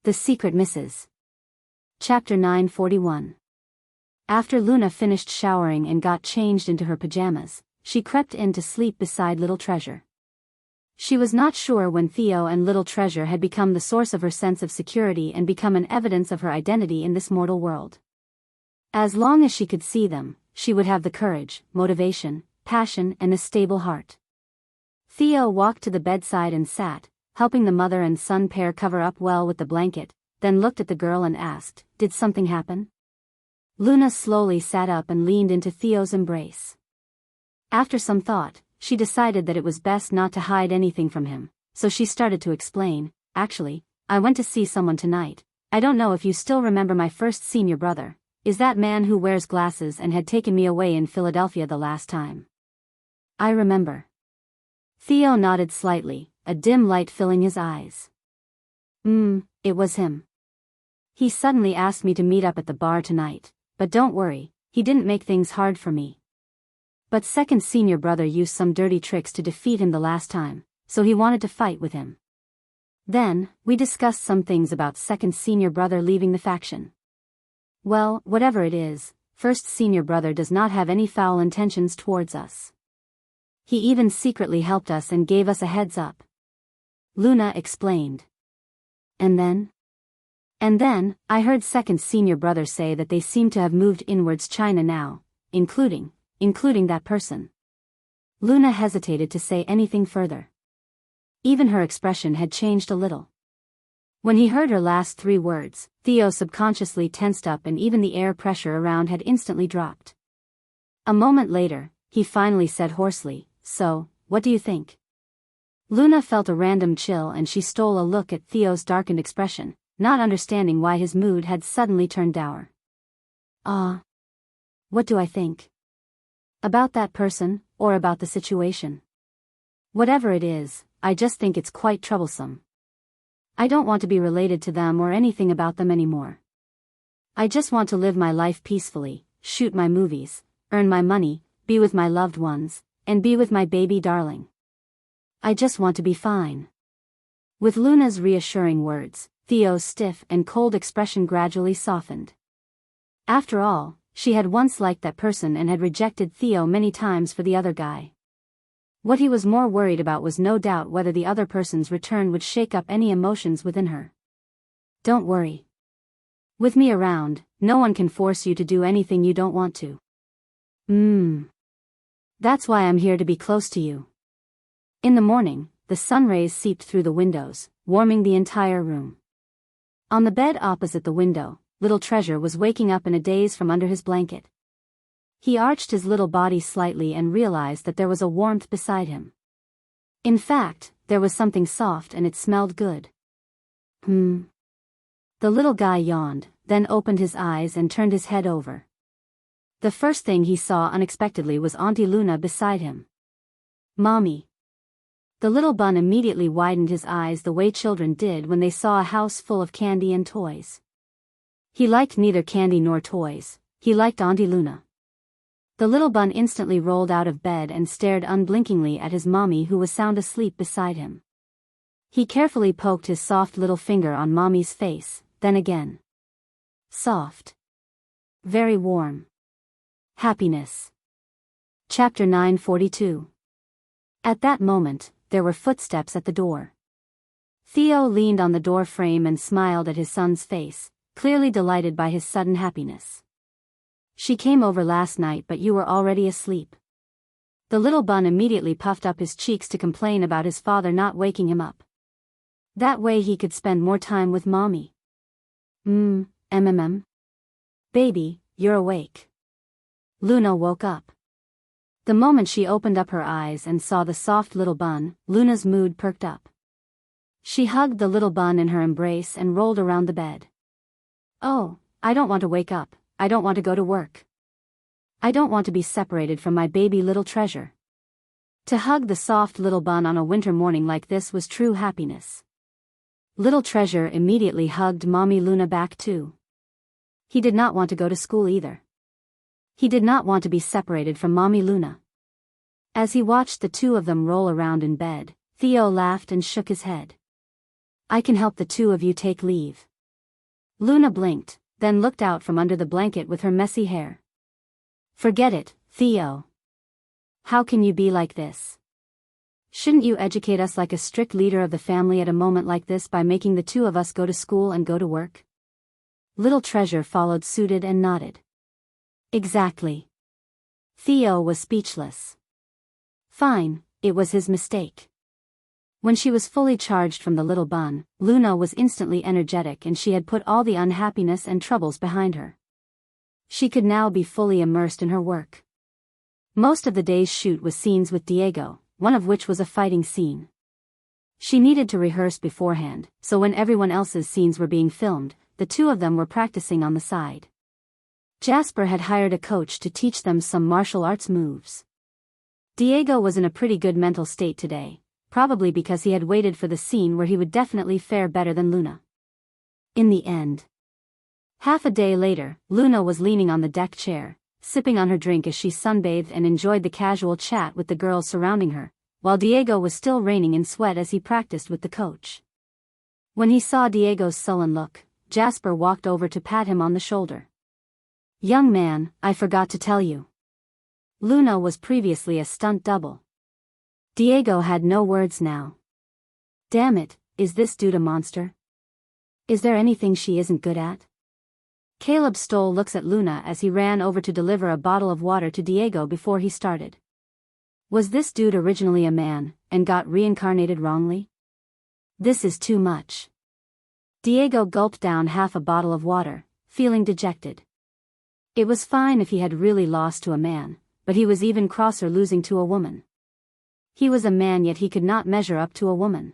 The Secret Misses. Chapter 941. After Luna finished showering and got changed into her pajamas, she crept in to sleep beside Little Treasure. She was not sure when Theo and Little Treasure had become the source of her sense of security and become an evidence of her identity in this mortal world. As long as she could see them, she would have the courage, motivation, passion, and a stable heart. Theo walked to the bedside and sat, helping the mother and son pair cover up well with the blanket, then looked at the girl and asked, "Did something happen?" Luna slowly sat up and leaned into Theo's embrace. After some thought, she decided that it was best not to hide anything from him, so she started to explain, "Actually, I went to see someone tonight. I don't know if you still remember my first senior brother, is that man who wears glasses and had taken me away in Philadelphia the last time." "I remember." Theo nodded slightly, a dim light filling his eyes. It was him. He suddenly asked me to meet up at the bar tonight, but don't worry, he didn't make things hard for me. But second senior brother used some dirty tricks to defeat him the last time, so he wanted to fight with him. Then, we discussed some things about second senior brother leaving the faction. Well, whatever it is, first senior brother does not have any foul intentions towards us. He even secretly helped us and gave us a heads up. Luna explained. And then? And then, I heard second senior brother say that they seem to have moved inwards China now, including that person. Luna hesitated to say anything further. Even her expression had changed a little. When he heard her last 3 words, Theo subconsciously tensed up and even the air pressure around had instantly dropped. A moment later, he finally said hoarsely, "So, what do you think?" Luna felt a random chill and she stole a look at Theo's darkened expression, not understanding why his mood had suddenly turned dour. What do I think? About that person, or about the situation? Whatever it is, I just think it's quite troublesome. I don't want to be related to them or anything about them anymore. I just want to live my life peacefully, shoot my movies, earn my money, be with my loved ones, and be with my baby darling. I just want to be fine." With Luna's reassuring words, Theo's stiff and cold expression gradually softened. After all, she had once liked that person and had rejected Theo many times for the other guy. What he was more worried about was no doubt whether the other person's return would shake up any emotions within her. "Don't worry. With me around, no one can force you to do anything you don't want to. That's why I'm here to be close to you." In the morning, the sun rays seeped through the windows, warming the entire room. On the bed opposite the window, Little Treasure was waking up in a daze from under his blanket. He arched his little body slightly and realized that there was a warmth beside him. In fact, there was something soft and it smelled good. The little guy yawned, then opened his eyes and turned his head over. The first thing he saw unexpectedly was Auntie Luna beside him. "Mommy." The little bun immediately widened his eyes the way children did when they saw a house full of candy and toys. He liked neither candy nor toys, he liked Auntie Luna. The little bun instantly rolled out of bed and stared unblinkingly at his mommy who was sound asleep beside him. He carefully poked his soft little finger on mommy's face, then again. Soft. Very warm. Happiness. Chapter 942. At that moment, there were footsteps at the door. Theo leaned on the door frame and smiled at his son's face, clearly delighted by his sudden happiness. "She came over last night but you were already asleep." The little bun immediately puffed up his cheeks to complain about his father not waking him up. That way he could spend more time with mommy. Baby, you're awake." Luna woke up. The moment she opened up her eyes and saw the soft little bun, Luna's mood perked up. She hugged the little bun in her embrace and rolled around the bed. "Oh, I don't want to wake up, I don't want to go to work. I don't want to be separated from my baby Little Treasure." To hug the soft little bun on a winter morning like this was true happiness. Little Treasure immediately hugged Mommy Luna back too. He did not want to go to school either. He did not want to be separated from Mommy Luna. As he watched the two of them roll around in bed, Theo laughed and shook his head. "I can help the two of you take leave." Luna blinked, then looked out from under the blanket with her messy hair. Forget it, Theo. How can you be like this? Shouldn't you educate us like a strict leader of the family at a moment like this by making the two of us go to school and go to work? Little Treasure followed suited and nodded. Exactly. Theo was speechless. Fine, it was his mistake. When she was fully charged from the little bun, Luna was instantly energetic and she had put all the unhappiness and troubles behind her. She could now be fully immersed in her work. Most of the day's shoot was scenes with Diego, one of which was a fighting scene. She needed to rehearse beforehand, so when everyone else's scenes were being filmed, the two of them were practicing on the side. Jasper had hired a coach to teach them some martial arts moves. Diego was in a pretty good mental state today, probably because he had waited for the scene where he would definitely fare better than Luna. In the end. Half a day later, Luna was leaning on the deck chair, sipping on her drink as she sunbathed and enjoyed the casual chat with the girls surrounding her, while Diego was still raining in sweat as he practiced with the coach. When he saw Diego's sullen look, Jasper walked over to pat him on the shoulder. Young man, I forgot to tell you. Luna was previously a stunt double. Diego had no words now. Damn it, is this dude a monster? Is there anything she isn't good at? Caleb stole looks at Luna as he ran over to deliver a bottle of water to Diego before he started. Was this dude originally a man, and got reincarnated wrongly? This is too much. Diego gulped down half a bottle of water, feeling dejected. It was fine if he had really lost to a man, but he was even crosser losing to a woman. He was a man yet he could not measure up to a woman.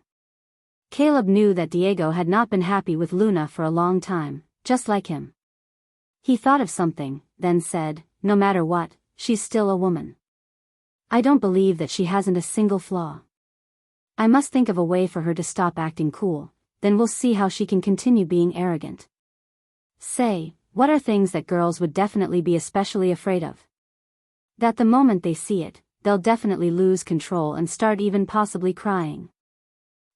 Caleb knew that Diego had not been happy with Luna for a long time, just like him. He thought of something, then said, no matter what, she's still a woman. I don't believe that she hasn't a single flaw. I must think of a way for her to stop acting cool, then we'll see how she can continue being arrogant. Say, what are things that girls would definitely be especially afraid of? That the moment they see it, they'll definitely lose control and start even possibly crying.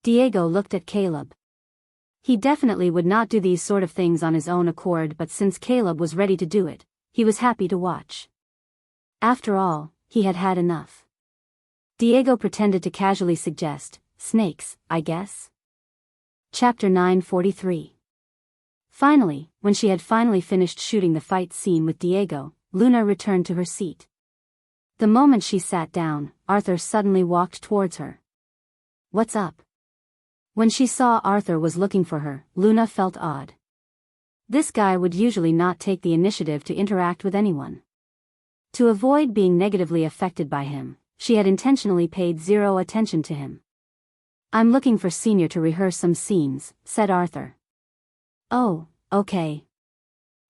Diego looked at Caleb. He definitely would not do these sort of things on his own accord, but since Caleb was ready to do it, he was happy to watch. After all, he had had enough. Diego pretended to casually suggest, snakes, I guess. Chapter 943. Finally, when she had finally finished shooting the fight scene with Diego, Luna returned to her seat. The moment she sat down, Arthur suddenly walked towards her. What's up? When she saw Arthur was looking for her, Luna felt odd. This guy would usually not take the initiative to interact with anyone. To avoid being negatively affected by him, she had intentionally paid zero attention to him. I'm looking for Senior to rehearse some scenes, said Arthur. Oh, okay.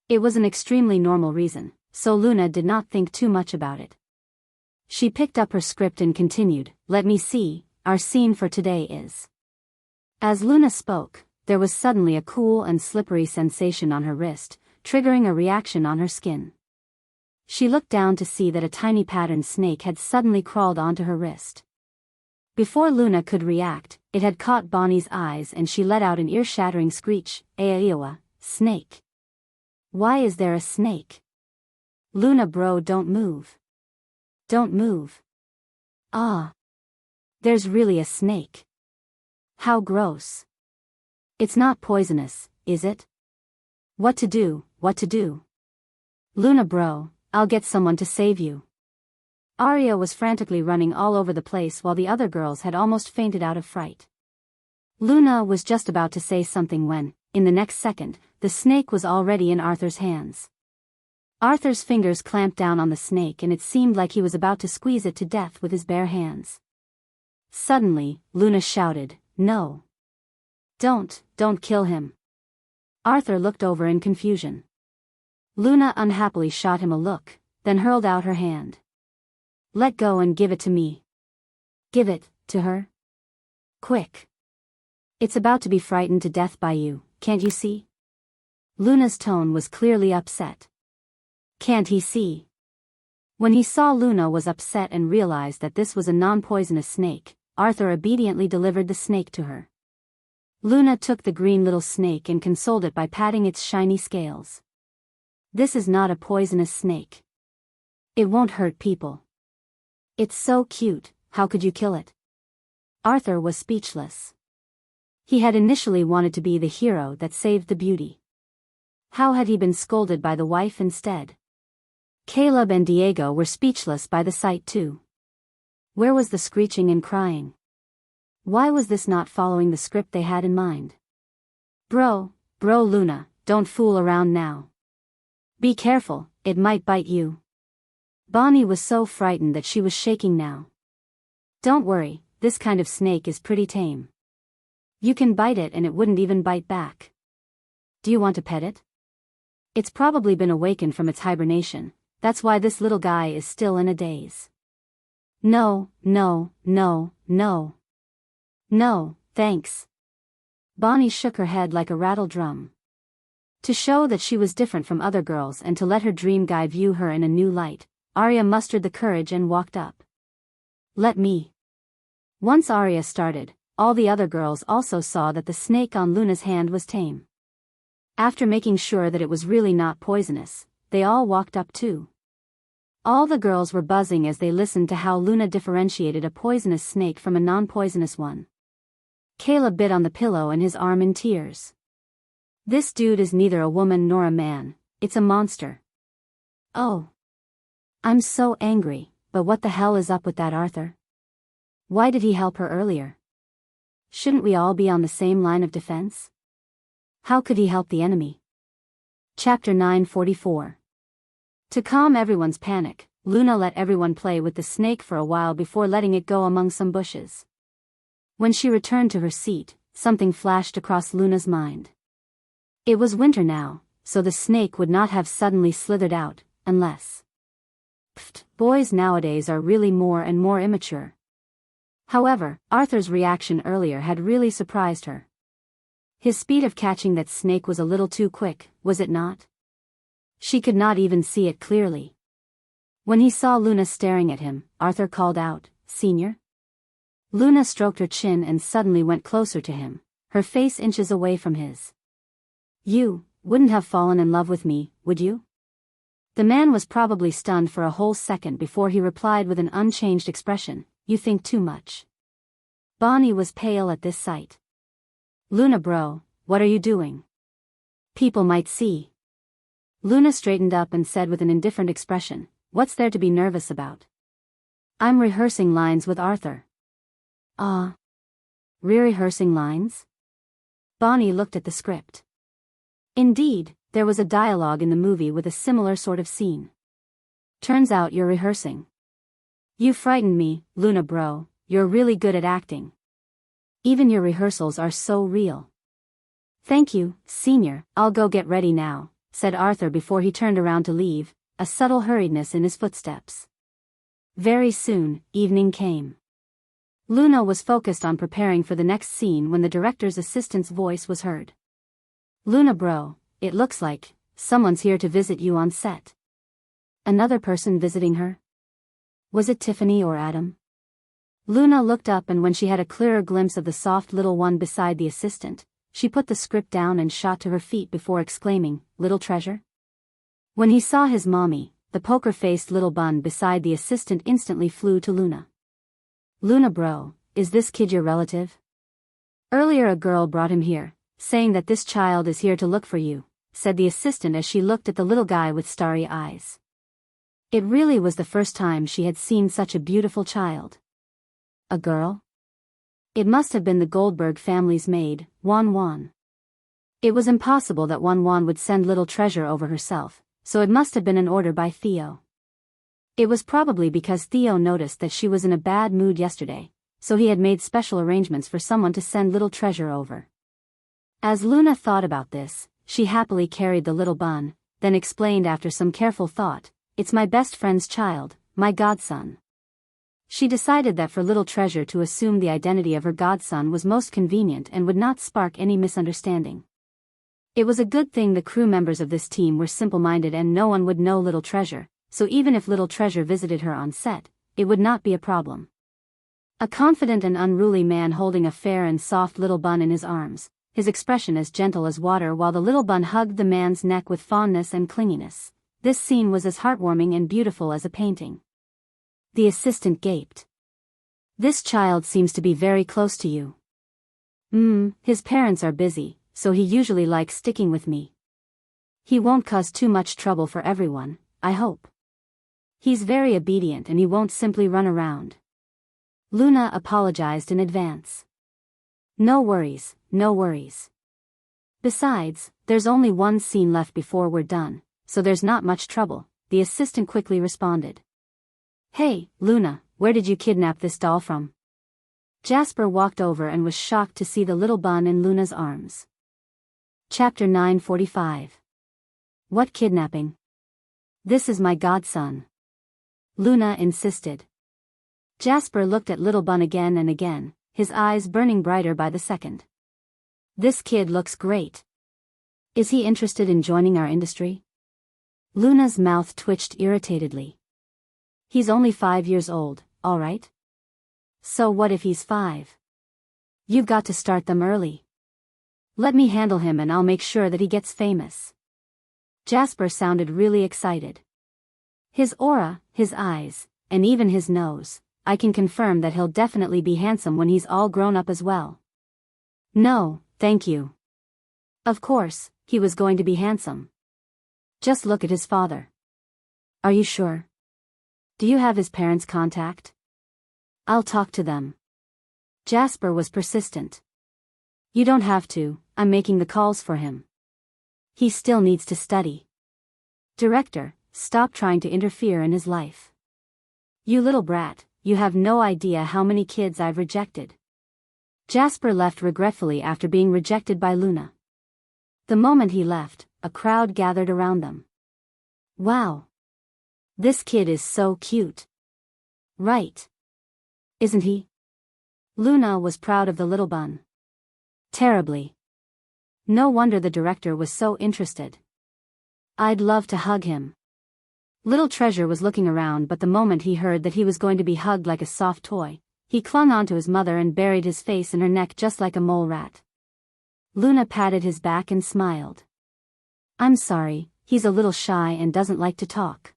It was an extremely normal reason, so Luna did not think too much about it. She picked up her script and continued, let me see, our scene for today is. As Luna spoke, there was suddenly a cool and slippery sensation on her wrist, triggering a reaction on her skin. She looked down to see that a tiny patterned snake had suddenly crawled onto her wrist. Before Luna could react, it had caught Bonnie's eyes and she let out an ear-shattering screech, Aiowa, snake. Why is there a snake? Luna bro, don't move. Don't move. Ah. There's really a snake. How gross. It's not poisonous, is it? What to do, what to do? Luna bro, I'll get someone to save you. Arya was frantically running all over the place while the other girls had almost fainted out of fright. Luna was just about to say something when, in the next second, the snake was already in Arthur's hands. Arthur's fingers clamped down on the snake and it seemed like he was about to squeeze it to death with his bare hands. Suddenly, Luna shouted, no. Don't kill him. Arthur looked over in confusion. Luna unhappily shot him a look, then hurled out her hand. Let go and give it to me. Give it to her? Quick. It's about to be frightened to death by you, can't you see? Luna's tone was clearly upset. Can't he see? When he saw Luna was upset and realized that this was a non-poisonous snake, Arthur obediently delivered the snake to her. Luna took the green little snake and consoled it by patting its shiny scales. This is not a poisonous snake. It won't hurt people. It's so cute, how could you kill it? Arthur was speechless. He had initially wanted to be the hero that saved the beauty. How had he been scolded by the wife instead? Caleb and Diego were speechless by the sight too. Where was the screeching and crying? Why was this not following the script they had in mind? Bro, Luna, don't fool around now. Be careful, it might bite you. Bonnie was so frightened that she was shaking now. Don't worry, this kind of snake is pretty tame. You can bite it and it wouldn't even bite back. Do you want to pet it? It's probably been awakened from its hibernation, that's why this little guy is still in a daze. No, thanks. Bonnie shook her head like a rattle drum. To show that she was different from other girls and to let her dream guy view her in a new light, Arya mustered the courage and walked up. Let me. Once Arya started, all the other girls also saw that the snake on Luna's hand was tame. After making sure that it was really not poisonous, they all walked up too. All the girls were buzzing as they listened to how Luna differentiated a poisonous snake from a non-poisonous one. Caleb bit on the pillow and his arm in tears. This dude is neither a woman nor a man, it's a monster. Oh. I'm so angry, but what the hell is up with that Arthur? Why did he help her earlier? Shouldn't we all be on the same line of defense? How could he help the enemy? Chapter 944. To calm everyone's panic, Luna let everyone play with the snake for a while before letting it go among some bushes. When she returned to her seat, something flashed across Luna's mind. It was winter now, so the snake would not have suddenly slithered out, unless... Pfft, boys nowadays are really more and more immature. However, Arthur's reaction earlier had really surprised her. His speed of catching that snake was a little too quick, was it not? She could not even see it clearly. When he saw Luna staring at him, Arthur called out, "Senior?" Luna stroked her chin and suddenly went closer to him, her face inches away from his. You wouldn't have fallen in love with me, would you? The man was probably stunned for a whole second before he replied with an unchanged expression, "You think too much." Bonnie was pale at this sight. Luna bro, what are you doing? People might see. Luna straightened up and said with an indifferent expression, "What's there to be nervous about? I'm rehearsing lines with Arthur." Re-rehearsing lines? Bonnie looked at the script. Indeed, there was a dialogue in the movie with a similar sort of scene. Turns out you're rehearsing. You frightened me, Luna bro, you're really good at acting. Even your rehearsals are so real. Thank you, Senior, I'll go get ready now, said Arthur before he turned around to leave, a subtle hurriedness in his footsteps. Very soon, evening came. Luna was focused on preparing for the next scene when the director's assistant's voice was heard. Luna bro, it looks like someone's here to visit you on set. Another person visiting her? Was it Tiffany or Adam? Luna looked up, and when she had a clearer glimpse of the soft little one beside the assistant, she put the script down and shot to her feet before exclaiming, "Little treasure?" When he saw his mommy, the poker-faced little bun beside the assistant instantly flew to Luna. Luna bro, is this kid your relative? Earlier a girl brought him here, saying that this child is here to look for you, said the assistant as she looked at the little guy with starry eyes. It really was the first time she had seen such a beautiful child. A girl? It must have been the Goldberg family's maid, Wan. It was impossible that Wan would send little treasure over herself, so it must have been an order by Theo. It was probably because Theo noticed that she was in a bad mood yesterday, so he had made special arrangements for someone to send little treasure over. As Luna thought about this, she happily carried the little bun, then explained after some careful thought, "It's my best friend's child, my godson." She decided that for little treasure to assume the identity of her godson was most convenient and would not spark any misunderstanding. It was a good thing the crew members of this team were simple-minded and no one would know little treasure, so even if little treasure visited her on set, it would not be a problem. A confident and unruly man holding a fair and soft little bun in his arms, his expression as gentle as water while the little bun hugged the man's neck with fondness and clinginess. This scene was as heartwarming and beautiful as a painting. The assistant gaped. "This child seems to be very close to you." His parents are busy, so he usually likes sticking with me. He won't cause too much trouble for everyone, I hope. He's very obedient and he won't simply run around." Luna apologized in advance. No worries, no worries. Besides, there's only one scene left before we're done, so there's not much trouble," the assistant quickly responded. "Hey, Luna, where did you kidnap this doll from?" Jasper walked over and was shocked to see the little bun in Luna's arms. Chapter 945. What kidnapping? This is my godson. Luna insisted. Jasper looked at little bun again and again, his eyes burning brighter by the second. This kid looks great. Is he interested in joining our industry? Luna's mouth twitched irritatedly. He's only 5 years old, all right? So what if he's 5? You've got to start them early. Let me handle him and I'll make sure that he gets famous. Jasper sounded really excited. His aura, his eyes, and even his nose, I can confirm that he'll definitely be handsome when he's all grown up as well. No, thank you. Of course, he was going to be handsome. Just look at his father. Are you sure? Do you have his parents' contact? I'll talk to them. Jasper was persistent. You don't have to, I'm making the calls for him. He still needs to study. Director, stop trying to interfere in his life. You little brat, you have no idea how many kids I've rejected. Jasper left regretfully after being rejected by Luna. The moment he left, a crowd gathered around them. Wow. This kid is so cute. Right. Isn't he? Luna was proud of the little bun. Terribly. No wonder the director was so interested. I'd love to hug him. Little Treasure was looking around, but the moment he heard that he was going to be hugged like a soft toy, he clung onto his mother and buried his face in her neck just like a mole rat. Luna patted his back and smiled. I'm sorry, he's a little shy and doesn't like to talk.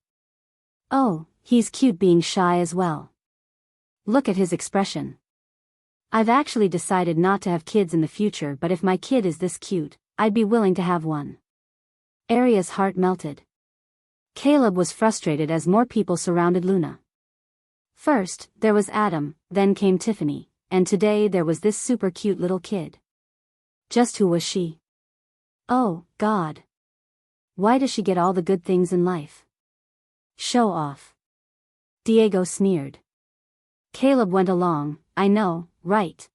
Oh, he's cute being shy as well. Look at his expression. I've actually decided not to have kids in the future, but if my kid is this cute, I'd be willing to have one. Aria's heart melted. Caleb was frustrated as more people surrounded Luna. First, there was Adam, then came Tiffany, and today there was this super cute little kid. Just who was she? Oh, God. Why does she get all the good things in life? Show off. Diego sneered. Caleb went along, I know, right?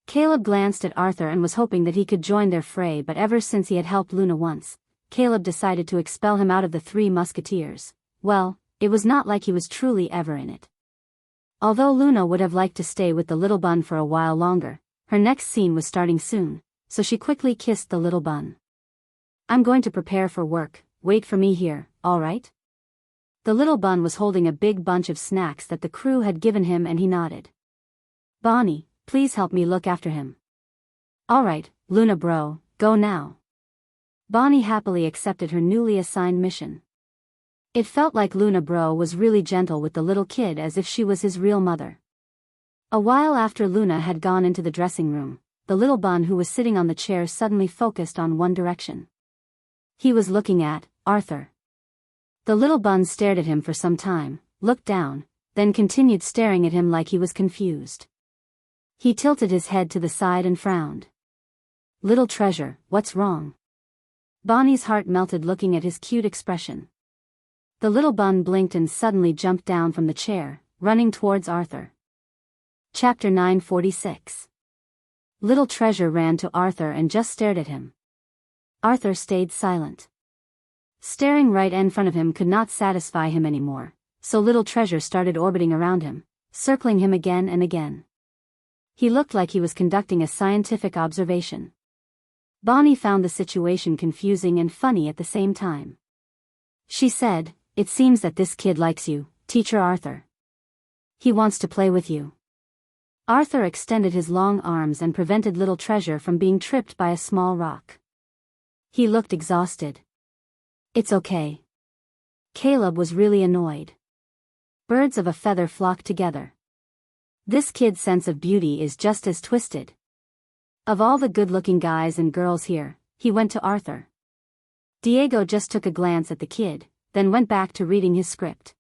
Caleb glanced at Arthur and was hoping that he could join their fray, but ever since he had helped Luna once, Caleb decided to expel him out of the Three Musketeers. Well, it was not like he was truly ever in it. Although Luna would have liked to stay with the little bun for a while longer, her next scene was starting soon, so she quickly kissed the little bun. I'm going to prepare for work, wait for me here, all right? The little bun was holding a big bunch of snacks that the crew had given him and he nodded. Bonnie, please help me look after him. All right, Luna bro, go now. Bonnie happily accepted her newly assigned mission. It felt like Luna bro was really gentle with the little kid, as if she was his real mother. A while after Luna had gone into the dressing room, the little bun who was sitting on the chair suddenly focused on one direction. He was looking at Arthur. The little bun stared at him for some time, looked down, then continued staring at him like he was confused. He tilted his head to the side and frowned. Little Treasure, what's wrong? Bonnie's heart melted looking at his cute expression. The little bun blinked and suddenly jumped down from the chair, running towards Arthur. Chapter 946. Little Treasure ran to Arthur and just stared at him. Arthur stayed silent. Staring right in front of him could not satisfy him anymore, so Little Treasure started orbiting around him, circling him again and again. He looked like he was conducting a scientific observation. Bonnie found the situation confusing and funny at the same time. She said, "It seems that this kid likes you, Teacher Arthur. He wants to play with you." Arthur extended his long arms and prevented little treasure from being tripped by a small rock. He looked exhausted. It's okay. Caleb was really annoyed. Birds of a feather flock together. This kid's sense of beauty is just as twisted. Of all the good-looking guys and girls here, he went to Arthur. Diego just took a glance at the kid, then went back to reading his script.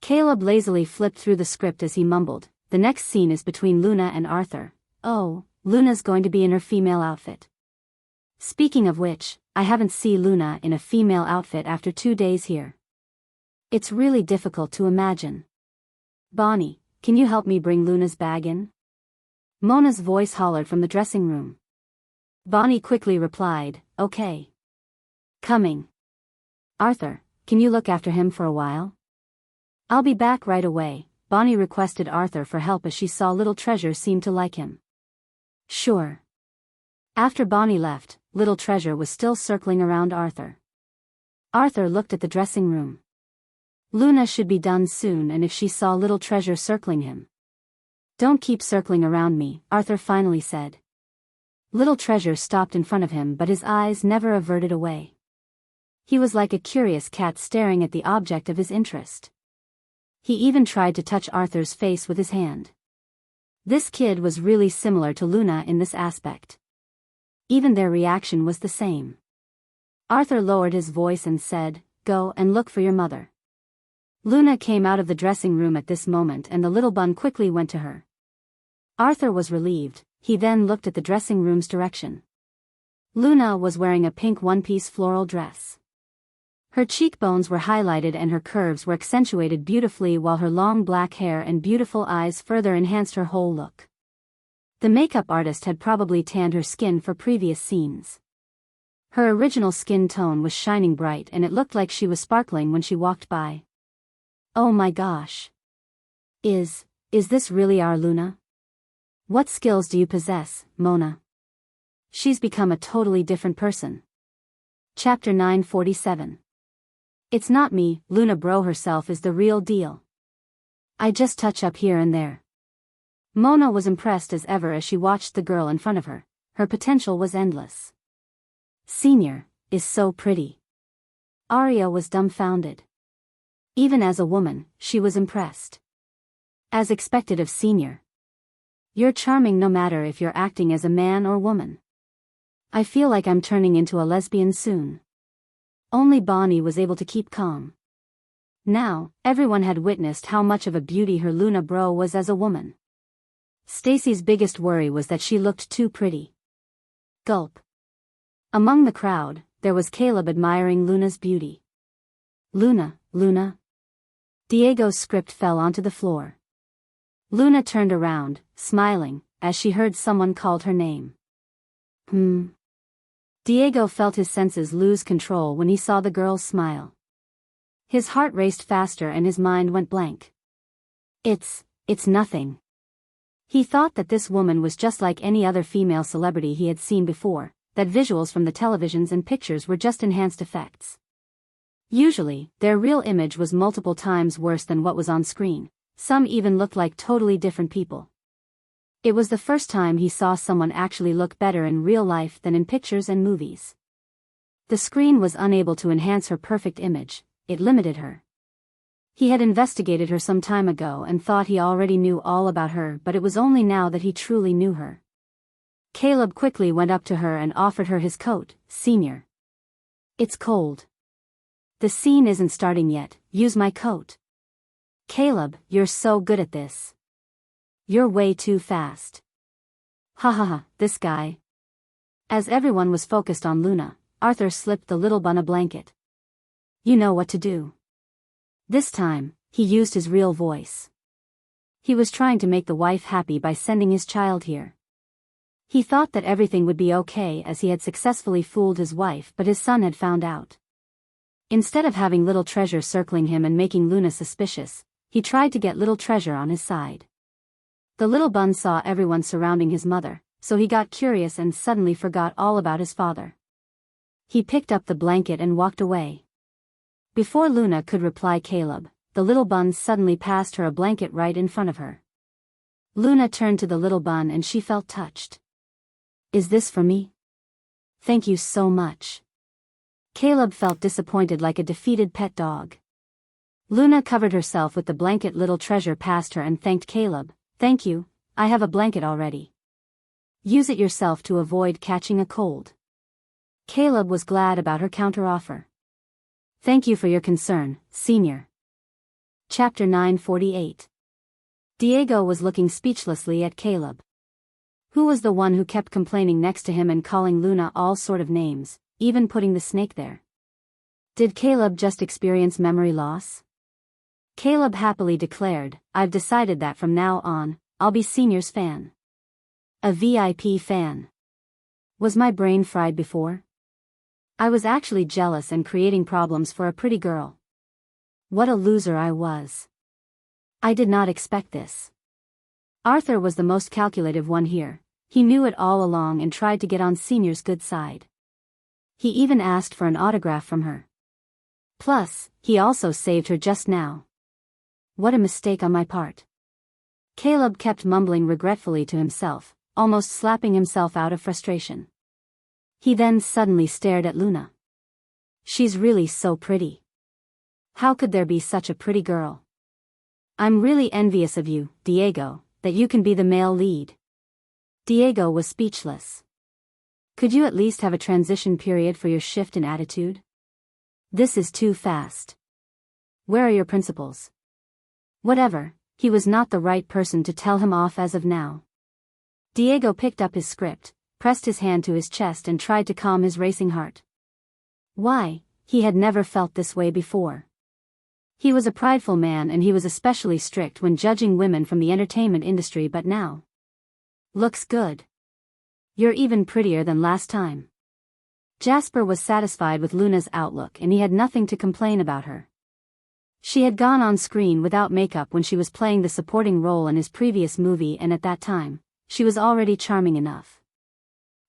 Caleb lazily flipped through the script as he mumbled, "The next scene is between Luna and Arthur. Oh, Luna's going to be in her female outfit. Speaking of which, I haven't seen Luna in a female outfit after 2 days here. It's really difficult to imagine. Bonnie, can you help me bring Luna's bag in?" Mona's voice hollered from the dressing room. Bonnie quickly replied, "Okay. Coming. Arthur, can you look after him for a while?" "I'll be back right away," Bonnie requested Arthur for help as she saw little treasure seemed to like him. "Sure." After Bonnie left, little treasure was still circling around Arthur. Arthur looked at the dressing room. Luna should be done soon, and if she saw little treasure circling him. "Don't keep circling around me," Arthur finally said. Little treasure stopped in front of him, but his eyes never averted away. He was like a curious cat staring at the object of his interest. He even tried to touch Arthur's face with his hand. This kid was really similar to Luna in this aspect. Even their reaction was the same. Arthur lowered his voice and said, "Go and look for your mother." Luna came out of the dressing room at this moment, and the little bun quickly went to her. Arthur was relieved. He then looked at the dressing room's direction. Luna was wearing a pink one-piece floral dress. Her cheekbones were highlighted and her curves were accentuated beautifully, while her long black hair and beautiful eyes further enhanced her whole look. The makeup artist had probably tanned her skin for previous scenes. Her original skin tone was shining bright, and it looked like she was sparkling when she walked by. Oh my gosh. Is this really our Luna? What skills do you possess, Mona? She's become a totally different person. Chapter 947. It's not me, Luna Bro herself is the real deal. I just touch up here and there. Mona was impressed as ever as she watched the girl in front of her. Her potential was endless. Senior is so pretty. Aria was dumbfounded. Even as a woman, she was impressed. As expected of Senior. You're charming no matter if you're acting as a man or woman. I feel like I'm turning into a lesbian soon. Only Bonnie was able to keep calm. Now, everyone had witnessed how much of a beauty her Luna Bro was as a woman. Stacy's biggest worry was that she looked too pretty. Gulp. Among the crowd, there was Caleb admiring Luna's beauty. Luna. Diego's script fell onto the floor. Luna turned around, smiling, as she heard someone called her name. Diego felt his senses lose control when he saw the girl's smile. His heart raced faster and his mind went blank. It's nothing. He thought that this woman was just like any other female celebrity he had seen before, that visuals from the televisions and pictures were just enhanced effects. Usually, their real image was multiple times worse than what was on screen. Some even looked like totally different people. It was the first time he saw someone actually look better in real life than in pictures and movies. The screen was unable to enhance her perfect image, it limited her. He had investigated her some time ago and thought he already knew all about her, but it was only now that he truly knew her. Caleb quickly went up to her and offered her his coat. Senior. It's cold. The scene isn't starting yet, use my coat. Caleb, you're so good at this. You're way too fast. Ha, this guy. As everyone was focused on Luna, Arthur slipped the little bun a blanket. You know what to do. This time, he used his real voice. He was trying to make the wife happy by sending his child here. He thought that everything would be okay as he had successfully fooled his wife, but his son had found out. Instead of having little treasure circling him and making Luna suspicious, he tried to get little treasure on his side. The little bun saw everyone surrounding his mother, so he got curious and suddenly forgot all about his father. He picked up the blanket and walked away. Before Luna could reply Caleb, the little bun suddenly passed her a blanket right in front of her. Luna turned to the little bun and she felt touched. Is this for me? Thank you so much. Caleb felt disappointed like a defeated pet dog. Luna covered herself with the blanket little treasure passed her and thanked Caleb. Thank you, I have a blanket already. Use it yourself to avoid catching a cold. Caleb was glad about her counteroffer. Thank you for your concern, Senior. Chapter 948. Diego was looking speechlessly at Caleb. Who was the one who kept complaining next to him and calling Luna all sort of names, even putting the snake there? Did Caleb just experience memory loss? Caleb happily declared, I've decided that from now on, I'll be Senior's fan. A VIP fan. Was my brain fried before? I was actually jealous and creating problems for a pretty girl. What a loser I was. I did not expect this. Arthur was the most calculative one here. He knew it all along and tried to get on Senior's good side. He even asked for an autograph from her. Plus, he also saved her just now. What a mistake on my part. Caleb kept mumbling regretfully to himself, almost slapping himself out of frustration. He then suddenly stared at Luna. She's really so pretty. How could there be such a pretty girl? I'm really envious of you, Diego, that you can be the male lead. Diego was speechless. Could you at least have a transition period for your shift in attitude? This is too fast. Where are your principles? Whatever, he was not the right person to tell him off as of now. Diego picked up his script, pressed his hand to his chest and tried to calm his racing heart. Why, he had never felt this way before. He was a prideful man and he was especially strict when judging women from the entertainment industry, but now. Looks good. You're even prettier than last time. Jasper was satisfied with Luna's outlook and he had nothing to complain about her. She had gone on screen without makeup when she was playing the supporting role in his previous movie, and at that time, she was already charming enough.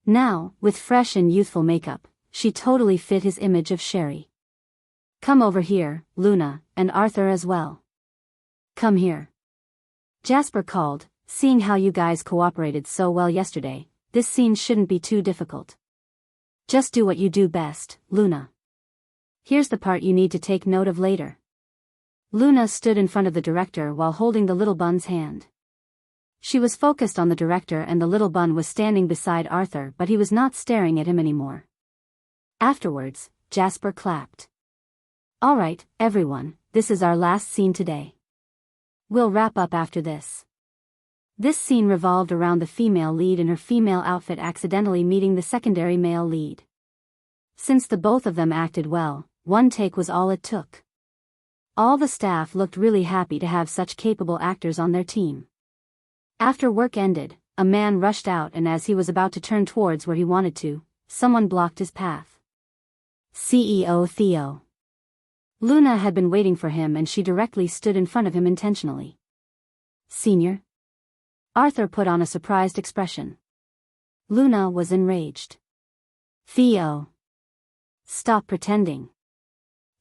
Now, with fresh and youthful makeup, she totally fit his image of Sherry. Come over here, Luna, and Arthur as well. Come here. Jasper called, seeing how you guys cooperated so well yesterday, this scene shouldn't be too difficult. Just do what you do best, Luna. Here's the part you need to take note of later. Luna stood in front of the director while holding the little bun's hand. She was focused on the director and the little bun was standing beside Arthur, but he was not staring at him anymore. Afterwards, Jasper clapped. All right, everyone, this is our last scene today. We'll wrap up after this. This scene revolved around the female lead in her female outfit accidentally meeting the secondary male lead. Since the both of them acted well, one take was all it took. All the staff looked really happy to have such capable actors on their team. After work ended, a man rushed out and as he was about to turn towards where he wanted to, someone blocked his path. CEO Theo. Luna had been waiting for him and she directly stood in front of him intentionally. Senior? Arthur put on a surprised expression. Luna was enraged. Theo. Stop pretending.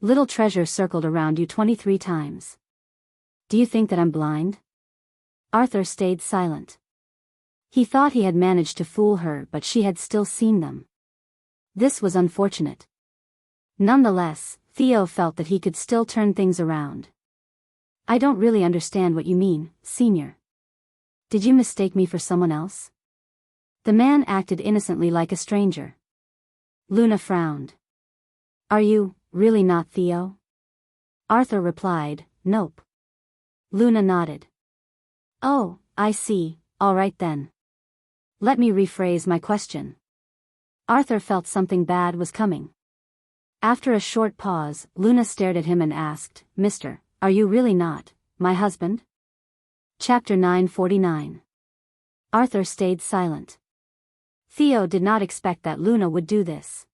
Little treasure circled around you 23 times. Do you think that I'm blind? Arthur stayed silent. He thought he had managed to fool her, but she had still seen them. This was unfortunate. Nonetheless, Theo felt that he could still turn things around. I don't really understand what you mean, Senior. Did you mistake me for someone else? The man acted innocently like a stranger. Luna frowned. Are you really not Theo? Arthur replied, Nope. Luna nodded. Oh, I see, all right then. Let me rephrase my question. Arthur felt something bad was coming. After a short pause, Luna stared at him and asked, Mister, are you really not my husband? Chapter 949. Arthur stayed silent. Theo did not expect that Luna would do this.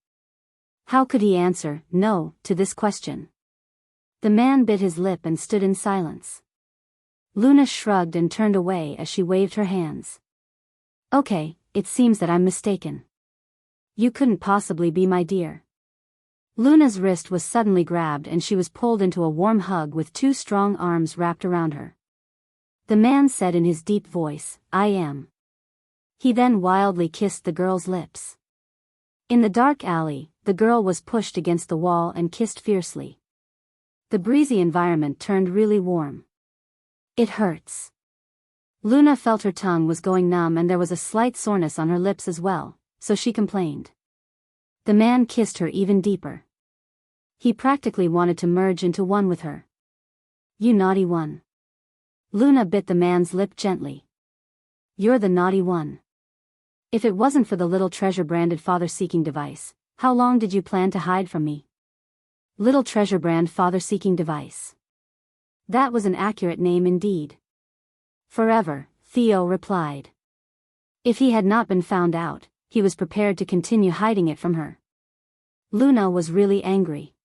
How could he answer no to this question? The man bit his lip and stood in silence. Luna shrugged and turned away as she waved her hands. Okay, it seems that I'm mistaken. You couldn't possibly be my dear. Luna's wrist was suddenly grabbed and she was pulled into a warm hug with two strong arms wrapped around her. The man said in his deep voice, "I am." He then wildly kissed the girl's lips. In the dark alley, the girl was pushed against the wall and kissed fiercely. The breezy environment turned really warm. "It hurts." Luna felt her tongue was going numb and there was a slight soreness on her lips as well, so she complained. The man kissed her even deeper. He practically wanted to merge into one with her. "You naughty one." Luna bit the man's lip gently. "You're the naughty one. If it wasn't for the little treasure-branded father-seeking device, how long did you plan to hide from me?" Little treasure brand father-seeking device. That was an accurate name indeed. "Forever," Theo replied. If he had not been found out, he was prepared to continue hiding it from her. Luna was really angry.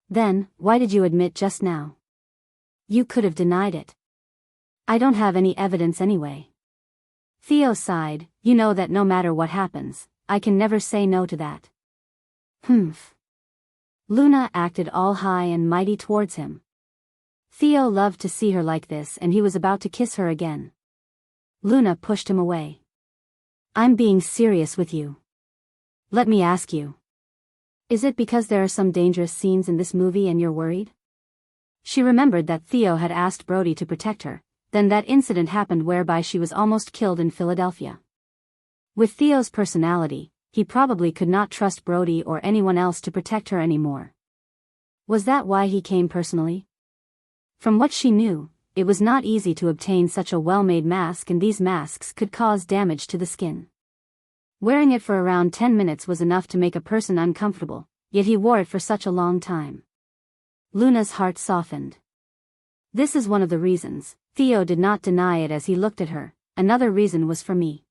"Then, why did you admit just now? You could have denied it." "I don't have any evidence anyway." Theo sighed. "You know that no matter what happens, I can never say no to that." "Humph." Luna acted all high and mighty towards him. Theo loved to see her like this and he was about to kiss her again. Luna pushed him away. "I'm being serious with you. Let me ask you. Is it because there are some dangerous scenes in this movie and you're worried?" She remembered that Theo had asked Brody to protect her. Then that incident happened whereby she was almost killed in Philadelphia. With Theo's personality, he probably could not trust Brody or anyone else to protect her anymore. Was that why he came personally? From what she knew, it was not easy to obtain such a well-made mask and these masks could cause damage to the skin. Wearing it for around 10 minutes was enough to make a person uncomfortable, yet he wore it for such a long time. Luna's heart softened. "This is one of the reasons." Theo did not deny it as he looked at her. "Another reason was for me.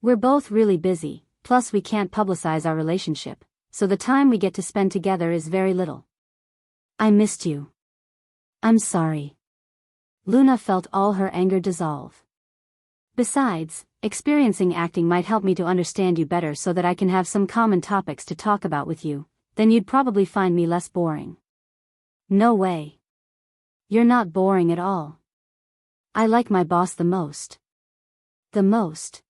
We're both really busy, plus we can't publicize our relationship, so the time we get to spend together is very little. I missed you. I'm sorry." Luna felt all her anger dissolve. "Besides, experiencing acting might help me to understand you better so that I can have some common topics to talk about with you, then you'd probably find me less boring." "No way. You're not boring at all. I like my boss the most." "The most?"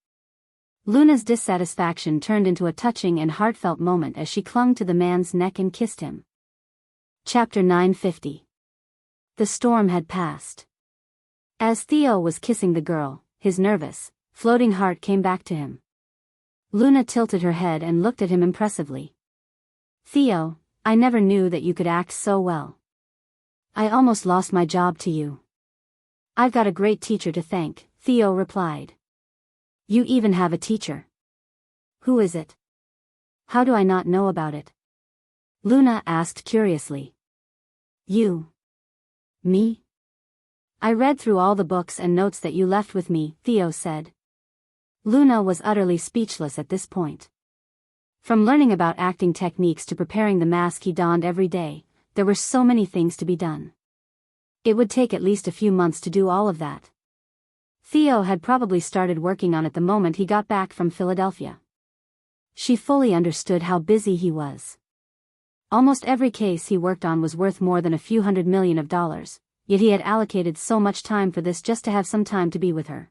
Luna's dissatisfaction turned into a touching and heartfelt moment as she clung to the man's neck and kissed him. Chapter 950. The storm had passed. As Theo was kissing the girl, his nervous, floating heart came back to him. Luna tilted her head and looked at him impressively. "Theo, I never knew that you could act so well. I almost lost my job to you." "I've got a great teacher to thank," Theo replied. "You even have a teacher. Who is it? How do I not know about it?" Luna asked curiously. "You. Me? I read through all the books and notes that you left with me," Theo said. Luna was utterly speechless at this point. From learning about acting techniques to preparing the mask he donned every day, there were so many things to be done. It would take at least a few months to do all of that. Theo had probably started working on it the moment he got back from Philadelphia. She fully understood how busy he was. Almost every case he worked on was worth more than a few $100 million, yet he had allocated so much time for this just to have some time to be with her.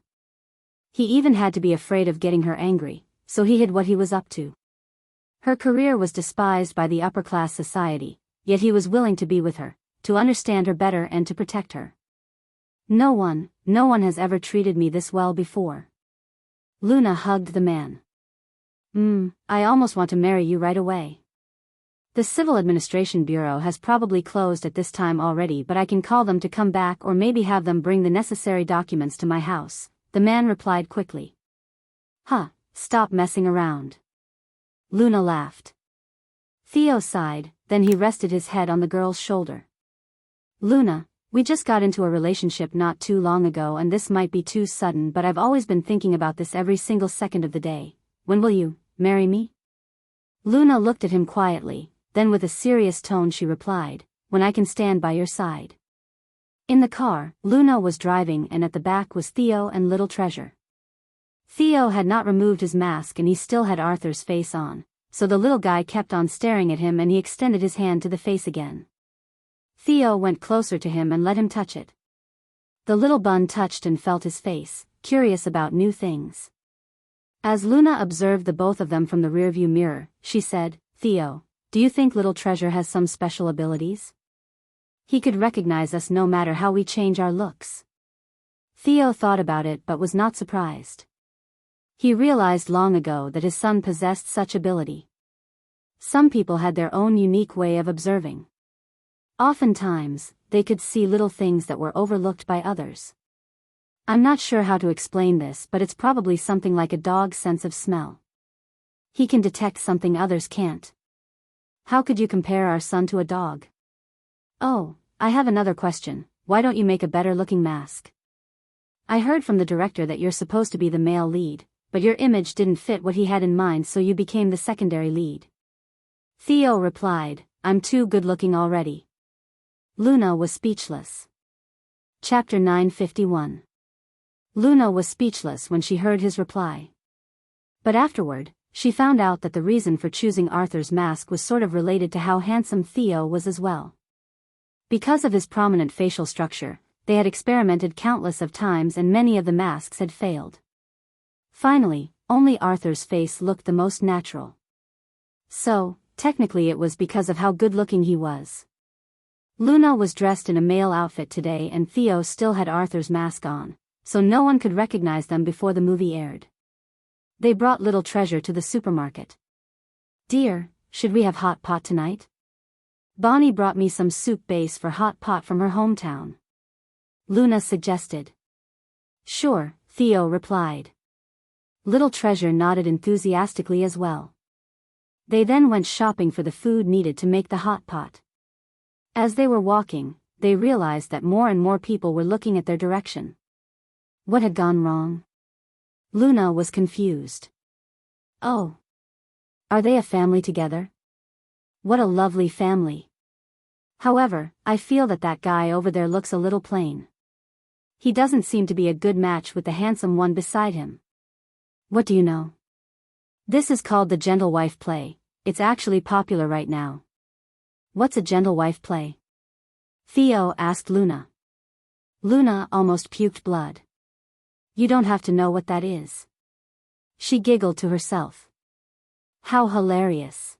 He even had to be afraid of getting her angry, so he hid what he was up to. Her career was despised by the upper-class society, yet he was willing to be with her, to understand her better and to protect her. No one has ever treated me this well before." Luna hugged the man. I almost want to marry you right away. The Civil Administration Bureau has probably closed at this time already, but I can call them to come back or maybe have them bring the necessary documents to my house," the man replied quickly. "Huh, stop messing around." Luna laughed. Theo sighed, then he rested his head on the girl's shoulder. "Luna, we just got into a relationship not too long ago and this might be too sudden, but I've always been thinking about this every single second of the day. When will you marry me?" Luna looked at him quietly, then with a serious tone she replied, "When I can stand by your side." In the car, Luna was driving and at the back was Theo and Little Treasure. Theo had not removed his mask and he still had Arthur's face on, so the little guy kept on staring at him and he extended his hand to the face again. Theo went closer to him and let him touch it. The little bun touched and felt his face, curious about new things. As Luna observed the both of them from the rearview mirror, she said, "Theo, do you think little treasure has some special abilities? He could recognize us no matter how we change our looks." Theo thought about it but was not surprised. He realized long ago that his son possessed such ability. Some people had their own unique way of observing. Oftentimes, they could see little things that were overlooked by others. I'm not sure how to explain this, but it's probably something like a dog's sense of smell. He can detect something others can't. How could you compare our son to a dog? Oh, I have another question. Why don't you make a better-looking mask? I heard from the director that you're supposed to be the male lead, but your image didn't fit what he had in mind, so you became the secondary lead. Theo replied, "I'm too good-looking already." Luna was speechless. Chapter 951. Luna was speechless when she heard his reply. But afterward, she found out that the reason for choosing Arthur's mask was sort of related to how handsome Theo was as well. Because of his prominent facial structure, they had experimented countless of times and many of the masks had failed. Finally, only Arthur's face looked the most natural. So, technically it was because of how good-looking he was. Luna was dressed in a male outfit today and Theo still had Arthur's mask on, so no one could recognize them before the movie aired. They brought little treasure to the supermarket. "Dear, should we have hot pot tonight? Bonnie brought me some soup base for hot pot from her hometown," Luna suggested. "Sure," Theo replied. Little treasure nodded enthusiastically as well. They then went shopping for the food needed to make the hot pot. As they were walking, they realized that more and more people were looking at their direction. What had gone wrong? Luna was confused. Oh. Are they a family together? What a lovely family. However, I feel that guy over there looks a little plain. He doesn't seem to be a good match with the handsome one beside him. What do you know? This is called the gentle wife play. It's actually popular right now. What's a gentle wife play? Theo asked Luna. Luna almost puked blood. You don't have to know what that is. She giggled to herself. How hilarious.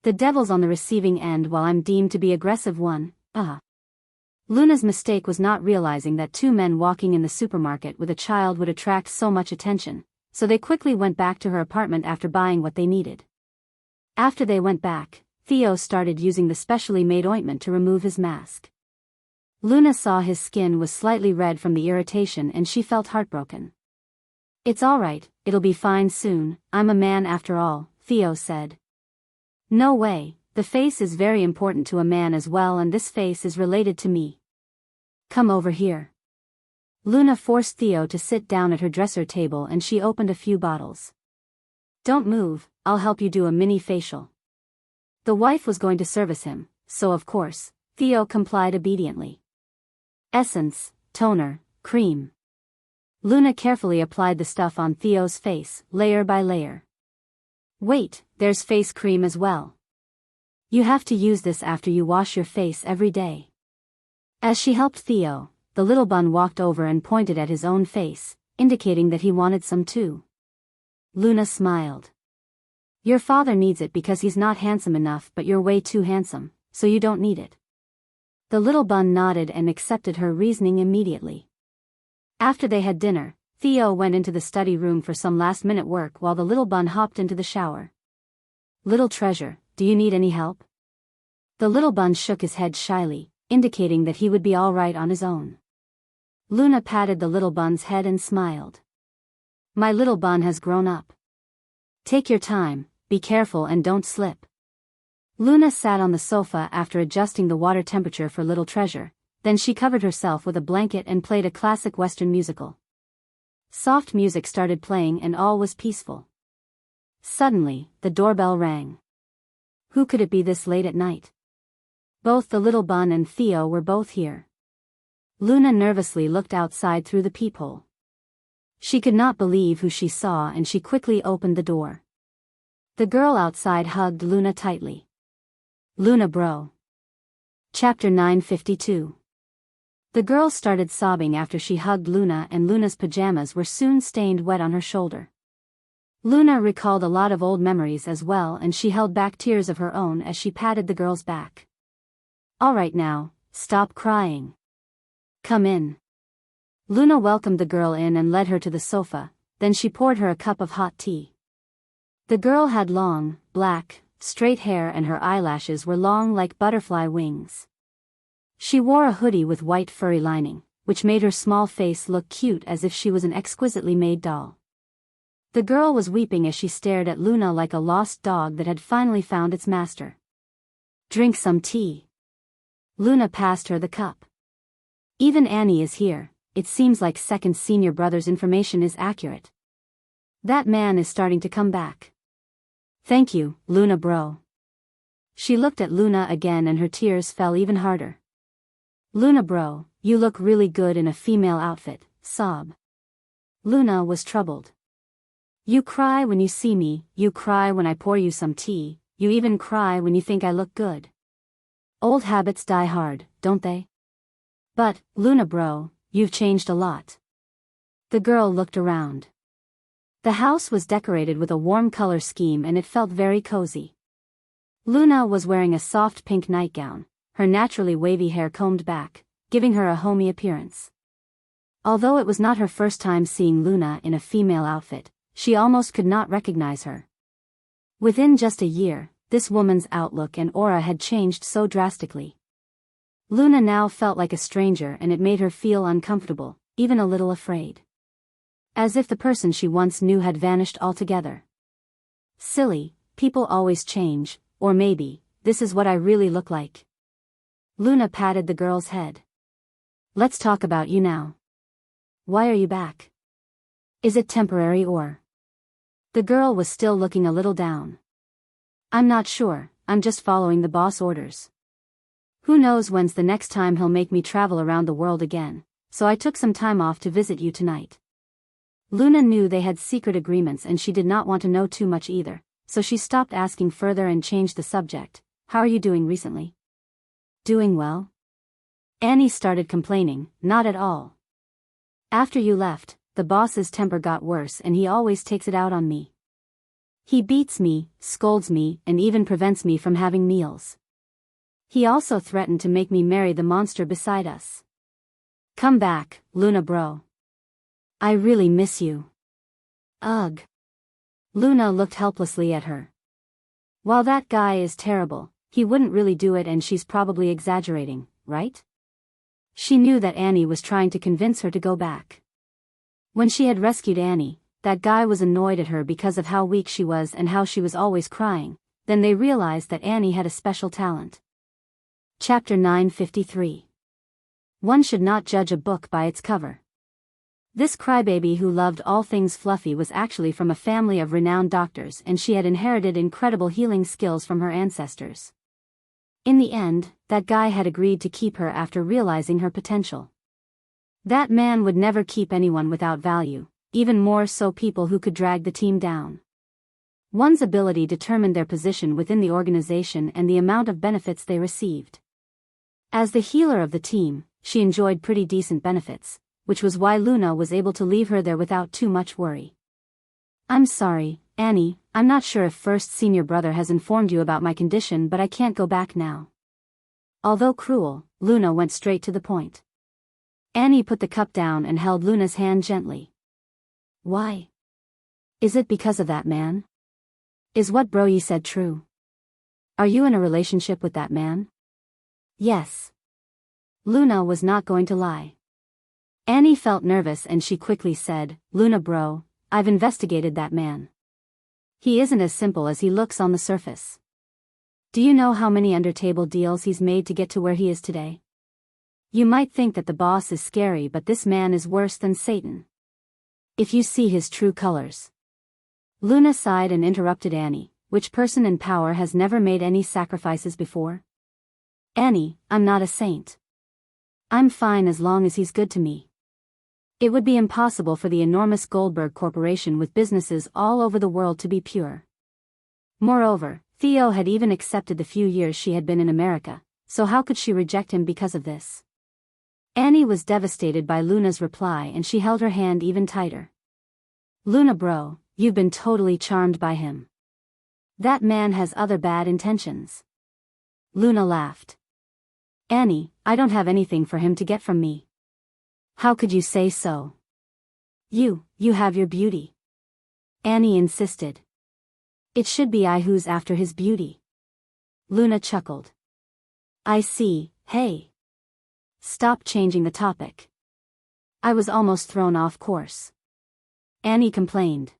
The devil's on the receiving end while I'm deemed to be aggressive one, Luna's mistake was not realizing that two men walking in the supermarket with a child would attract so much attention, so they quickly went back to her apartment after buying what they needed. After they went back, Theo started using the specially made ointment to remove his mask. Luna saw his skin was slightly red from the irritation and she felt heartbroken. "It's alright, it'll be fine soon, I'm a man after all," Theo said. "No way, the face is very important to a man as well, and this face is related to me. Come over here." Luna forced Theo to sit down at her dresser table and she opened a few bottles. "Don't move, I'll help you do a mini facial." The wife was going to service him, so of course, Theo complied obediently. Essence, toner, cream. Luna carefully applied the stuff on Theo's face, layer by layer. "Wait, there's face cream as well. You have to use this after you wash your face every day." As she helped Theo, the little bun walked over and pointed at his own face, indicating that he wanted some too. Luna smiled. "Your father needs it because he's not handsome enough, but you're way too handsome, so you don't need it." The little bun nodded and accepted her reasoning immediately. After they had dinner, Theo went into the study room for some last-minute work while the little bun hopped into the shower. "Little treasure, do you need any help?" The little bun shook his head shyly, indicating that he would be all right on his own. Luna patted the little bun's head and smiled. "My little bun has grown up. Take your time, be careful and don't slip." Luna sat on the sofa after adjusting the water temperature for little treasure, then she covered herself with a blanket and played a classic Western musical. Soft music started playing and all was peaceful. Suddenly, the doorbell rang. Who could it be this late at night? Both the little bun and Theo were both here. Luna nervously looked outside through the peephole. She could not believe who she saw and she quickly opened the door. The girl outside hugged Luna tightly. "Luna bro." Chapter 952. The girl started sobbing after she hugged Luna, and Luna's pajamas were soon stained wet on her shoulder. Luna recalled a lot of old memories as well, and she held back tears of her own as she patted the girl's back. "All right now, stop crying. Come in." Luna welcomed the girl in and led her to the sofa, then she poured her a cup of hot tea. The girl had long, black, straight hair and her eyelashes were long like butterfly wings. She wore a hoodie with white furry lining, which made her small face look cute as if she was an exquisitely made doll. The girl was weeping as she stared at Luna like a lost dog that had finally found its master. "Drink some tea." Luna passed her the cup. "Even Annie is here. It seems like second senior brother's information is accurate. That man is starting to come back." "Thank you, Luna bro." She looked at Luna again and her tears fell even harder. "Luna bro, you look really good in a female outfit," sob. Luna was troubled. "You cry when you see me, you cry when I pour you some tea, you even cry when you think I look good. Old habits die hard, don't they? But, Luna bro, you've changed a lot." The girl looked around. The house was decorated with a warm color scheme and it felt very cozy. Luna was wearing a soft pink nightgown, her naturally wavy hair combed back, giving her a homey appearance. Although it was not her first time seeing Luna in a female outfit, she almost could not recognize her. Within just a year, this woman's outlook and aura had changed so drastically. Luna now felt like a stranger and it made her feel uncomfortable, even a little afraid. As if the person she once knew had vanished altogether. Silly, people always change, or maybe, this is what I really look like. Luna patted the girl's head. "Let's talk about you now. Why are you back? Is it temporary or?" The girl was still looking a little down. "I'm not sure, I'm just following the boss orders. Who knows when's the next time he'll make me travel around the world again, so I took some time off to visit you tonight." Luna knew they had secret agreements and she did not want to know too much either, so she stopped asking further and changed the subject. "How are you doing recently?" "Doing well?" Annie started complaining. "Not at all. After you left, the boss's temper got worse and he always takes it out on me. He beats me, scolds me, and even prevents me from having meals. He also threatened to make me marry the monster beside us. Come back, Luna bro. I really miss you." "Ugh." Luna looked helplessly at her. "While that guy is terrible, he wouldn't really do it and she's probably exaggerating, right?" She knew that Annie was trying to convince her to go back. When she had rescued Annie, that guy was annoyed at her because of how weak she was and how she was always crying. Then they realized that Annie had a special talent. Chapter 953. One should not judge a book by its cover. This crybaby who loved all things fluffy was actually from a family of renowned doctors and she had inherited incredible healing skills from her ancestors. In the end, that guy had agreed to keep her after realizing her potential. That man would never keep anyone without value, even more so people who could drag the team down. One's ability determined their position within the organization and the amount of benefits they received. As the healer of the team, she enjoyed pretty decent benefits, which was why Luna was able to leave her there without too much worry. "I'm sorry, Annie, I'm not sure if first senior brother has informed you about my condition, but I can't go back now." Although cruel, Luna went straight to the point. Annie put the cup down and held Luna's hand gently. "Why? Is it because of that man? Is what Broy said true? Are you in a relationship with that man?" "Yes." Luna was not going to lie. Annie felt nervous and she quickly said, "Luna bro, I've investigated that man. He isn't as simple as he looks on the surface. Do you know how many under-table deals he's made to get to where he is today? You might think that the boss is scary, but this man is worse than Satan. If you see his true colors." Luna sighed and interrupted Annie. "Which person in power has never made any sacrifices before?" "Annie, I'm not a saint. I'm fine as long as he's good to me. It would be impossible for the enormous Goldberg Corporation with businesses all over the world to be pure. Moreover, Theo had even accepted the few years she had been in America, so how could she reject him because of this? Annie was devastated by Luna's reply and she held her hand even tighter. Luna bro, you've been totally charmed by him. That man has other bad intentions. Luna laughed. Annie, I don't have anything for him to get from me. How could you say so? You have your beauty. Annie insisted. It should be I who's after his beauty. Luna chuckled. I see, hey. Stop changing the topic. I was almost thrown off course. Annie complained.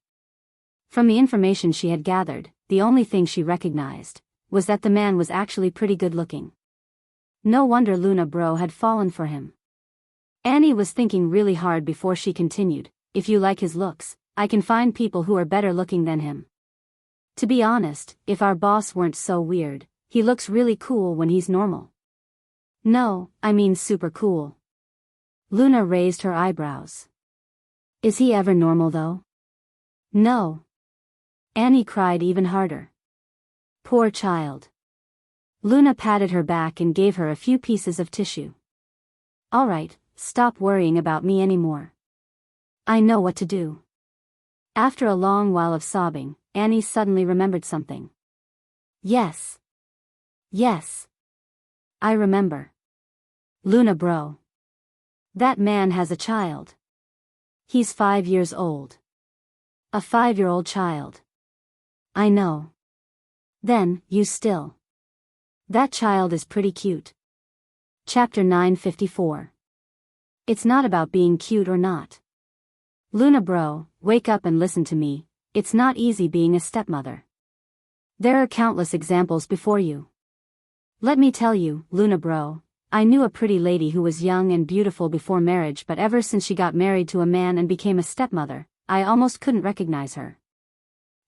From the information she had gathered, the only thing she recognized was that the man was actually pretty good looking. No wonder Luna bro had fallen for him. Annie was thinking really hard before she continued, if you like his looks, I can find people who are better looking than him. To be honest, if our boss weren't so weird, he looks really cool when he's normal. No, I mean super cool. Luna raised her eyebrows. Is he ever normal though? No. Annie cried even harder. Poor child. Luna patted her back and gave her a few pieces of tissue. All right, stop worrying about me anymore. I know what to do. After a long while of sobbing, Annie suddenly remembered something. Yes. I remember. Luna bro. That man has a child. He's 5 years old. A 5-year-old child. I know. Then, you still. That child is pretty cute. Chapter 954. It's not about being cute or not. Luna bro, wake up and listen to me, it's not easy being a stepmother. There are countless examples before you. Let me tell you, Luna bro, I knew a pretty lady who was young and beautiful before marriage, but ever since she got married to a man and became a stepmother, I almost couldn't recognize her.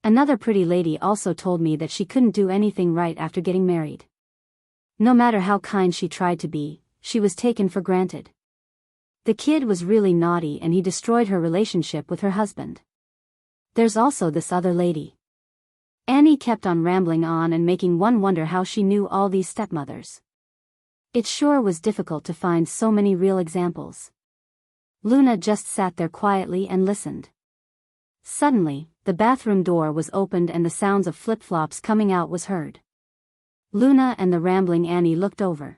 Another pretty lady also told me that she couldn't do anything right after getting married. No matter how kind she tried to be, she was taken for granted. The kid was really naughty and he destroyed her relationship with her husband. There's also this other lady. Annie kept on rambling on and making one wonder how she knew all these stepmothers. It sure was difficult to find so many real examples. Luna just sat there quietly and listened. Suddenly, the bathroom door was opened and the sounds of flip-flops coming out was heard. Luna and the rambling Annie looked over.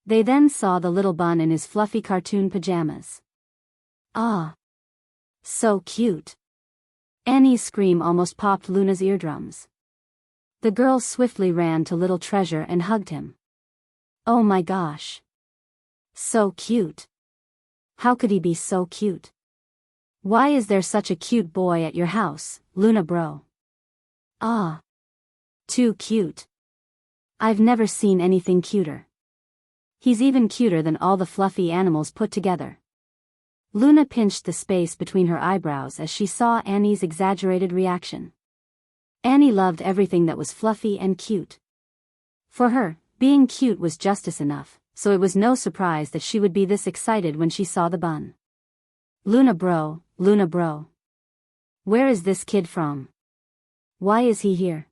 They then saw the little bun in his fluffy cartoon pajamas. Ah! So cute! Annie's scream almost popped Luna's eardrums. The girl swiftly ran to little Treasure and hugged him. Oh my gosh! So cute! How could he be so cute? Why is there such a cute boy at your house, Luna bro? Ah! Too cute! I've never seen anything cuter. He's even cuter than all the fluffy animals put together. Luna pinched the space between her eyebrows as she saw Annie's exaggerated reaction. Annie loved everything that was fluffy and cute. For her, being cute was justice enough, so it was no surprise that she would be this excited when she saw the bun. Luna bro, where is this kid from? Why is he here?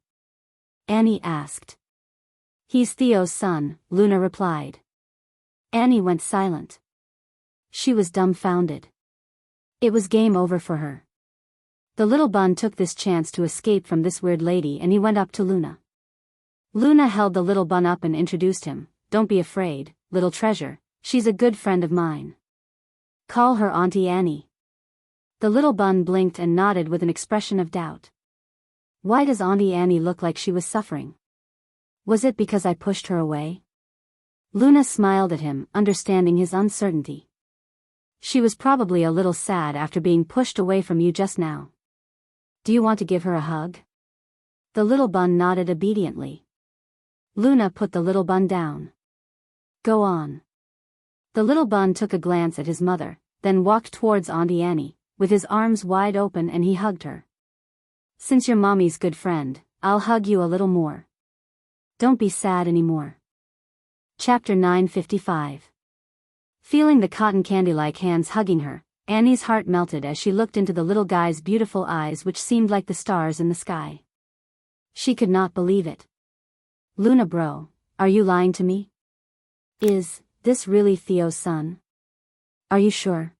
Annie asked. He's Theo's son, Luna replied. Annie went silent. She was dumbfounded. It was game over for her. The little bun took this chance to escape from this weird lady and he went up to Luna. Luna held the little bun up and introduced him. Don't be afraid, little Treasure, she's a good friend of mine. Call her Auntie Annie. The little bun blinked and nodded with an expression of doubt. Why does Auntie Annie look like she was suffering? Was it because I pushed her away? Luna smiled at him, understanding his uncertainty. She was probably a little sad after being pushed away from you just now. Do you want to give her a hug? The little bun nodded obediently. Luna put the little bun down. Go on. The little bun took a glance at his mother, then walked towards Auntie Annie, with his arms wide open and he hugged her. Since you're Mommy's good friend, I'll hug you a little more. Don't be sad anymore. Chapter 955. Feeling the cotton candy-like hands hugging her, Annie's heart melted as she looked into the little guy's beautiful eyes which seemed like the stars in the sky. She could not believe it. Luna bro, are you lying to me? Is this really Theo's son? Are you sure?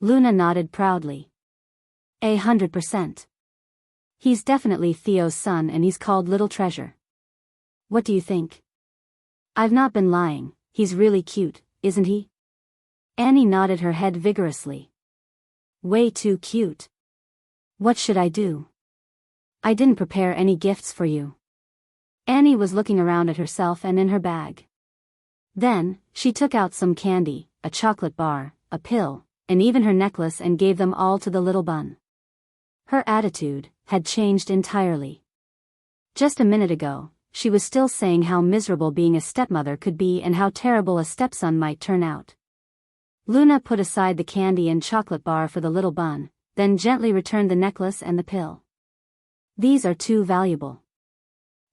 Luna nodded proudly. 100%. He's definitely Theo's son and he's called Little Treasure. What do you think? I've not been lying, he's really cute, isn't he? Annie nodded her head vigorously. Way too cute. What should I do? I didn't prepare any gifts for you. Annie was looking around at herself and in her bag. Then, she took out some candy, a chocolate bar, a pill, and even her necklace and gave them all to the little bun. Her attitude had changed entirely. Just a minute ago, she was still saying how miserable being a stepmother could be and how terrible a stepson might turn out. Luna put aside the candy and chocolate bar for the little bun, then gently returned the necklace and the pill. These are too valuable.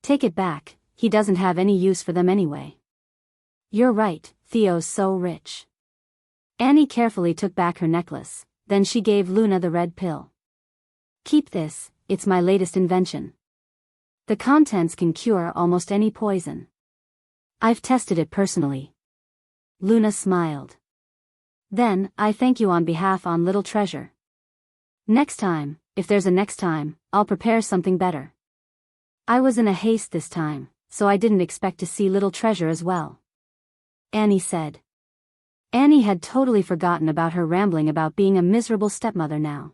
Take it back, he doesn't have any use for them anyway. You're right, Theo's so rich. Annie carefully took back her necklace, then she gave Luna the red pill. Keep this, it's my latest invention. The contents can cure almost any poison. I've tested it personally. Luna smiled. Then, I thank you on behalf on Little Treasure. Next time, if there's a next time, I'll prepare something better. I was in a haste this time, so I didn't expect to see Little Treasure as well. Annie said. Annie had totally forgotten about her rambling about being a miserable stepmother now.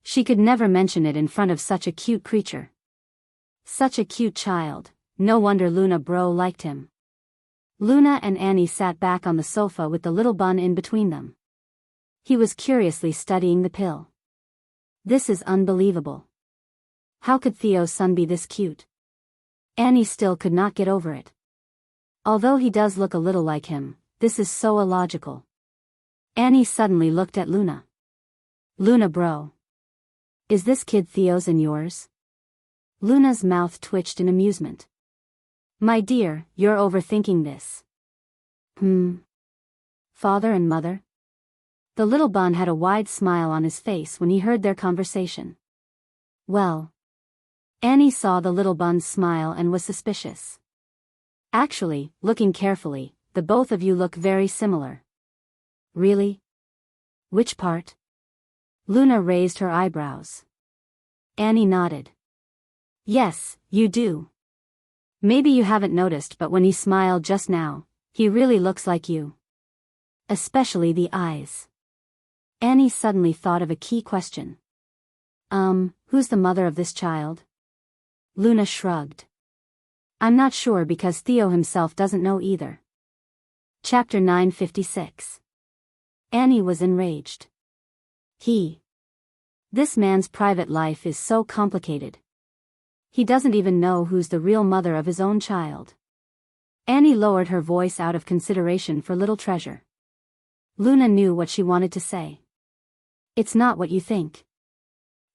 She could never mention it in front of such a cute creature. Such a cute child, no wonder Luna Bro liked him. Luna and Annie sat back on the sofa with the little bun in between them. He was curiously studying the pill. This is unbelievable. How could Theo's son be this cute? Annie still could not get over it. Although he does look a little like him, this is so illogical. Annie suddenly looked at Luna. Luna Bro. Is this kid Theo's and yours? Luna's mouth twitched in amusement. My dear, you're overthinking this. Father and mother? The little bun had a wide smile on his face when he heard their conversation. Well. Annie saw the little bun's smile and was suspicious. Actually, looking carefully, the both of you look very similar. Really? Which part? Luna raised her eyebrows. Annie nodded. Yes, you do. Maybe you haven't noticed, but when he smiled just now, he really looks like you. Especially the eyes. Annie suddenly thought of a key question. Who's the mother of this child? Luna shrugged. I'm not sure because Theo himself doesn't know either. Chapter 956. Annie was enraged. This man's private life is so complicated. He doesn't even know who's the real mother of his own child. Annie lowered her voice out of consideration for Little Treasure. Luna knew what she wanted to say. It's not what you think.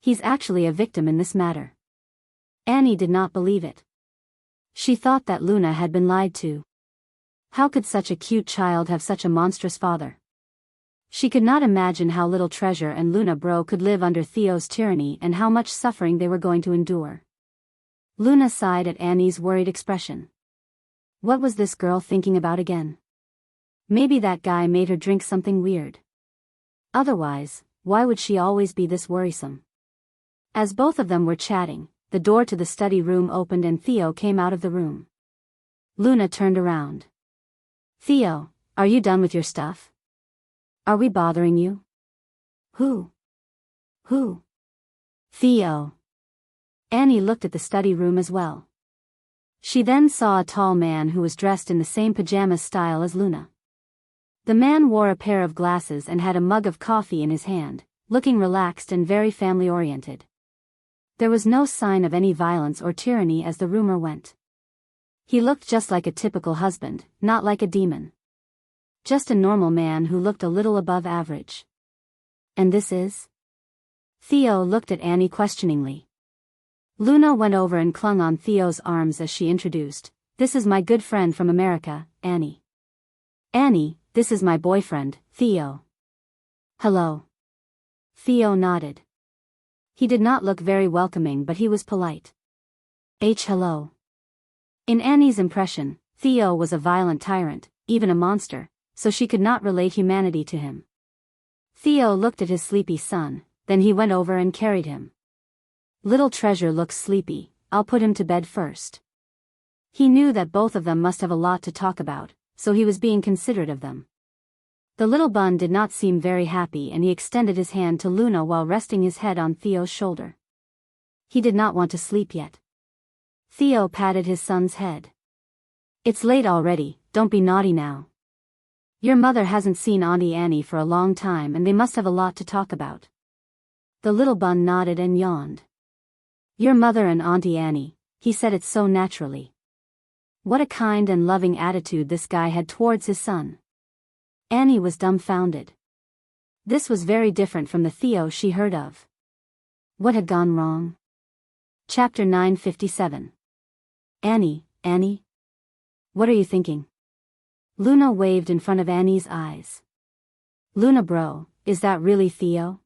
He's actually a victim in this matter. Annie did not believe it. She thought that Luna had been lied to. How could such a cute child have such a monstrous father? She could not imagine how Little Treasure and Luna Bro could live under Theo's tyranny and how much suffering they were going to endure. Luna sighed at Annie's worried expression. What was this girl thinking about again? Maybe that guy made her drink something weird. Otherwise, why would she always be this worrisome? As both of them were chatting, the door to the study room opened and Theo came out of the room. Luna turned around. Theo, are you done with your stuff? Are we bothering you? Who? Theo. Annie looked at the study room as well. She then saw a tall man who was dressed in the same pajamas style as Luna. The man wore a pair of glasses and had a mug of coffee in his hand, looking relaxed and very family-oriented. There was no sign of any violence or tyranny as the rumor went. He looked just like a typical husband, not like a demon. Just a normal man who looked a little above average. And this is? Theo looked at Annie questioningly. Luna went over and clung on Theo's arms as she introduced, This is my good friend from America, Annie. Annie, this is my boyfriend, Theo. Hello. Theo nodded. He did not look very welcoming, but he was polite. Hello. In Annie's impression, Theo was a violent tyrant, even a monster, so she could not relate humanity to him. Theo looked at his sleepy son, then he went over and carried him. Little Treasure looks sleepy, I'll put him to bed first. He knew that both of them must have a lot to talk about, so he was being considerate of them. The little bun did not seem very happy and he extended his hand to Luna while resting his head on Theo's shoulder. He did not want to sleep yet. Theo patted his son's head. It's late already, don't be naughty now. Your mother hasn't seen Auntie Annie for a long time and they must have a lot to talk about. The little bun nodded and yawned. Your mother and Auntie Annie, he said it so naturally. What a kind and loving attitude this guy had towards his son. Annie was dumbfounded. This was very different from the Theo she heard of. What had gone wrong? Chapter 957. Annie, what are you thinking? Luna waved in front of Annie's eyes. Luna bro, is that really Theo?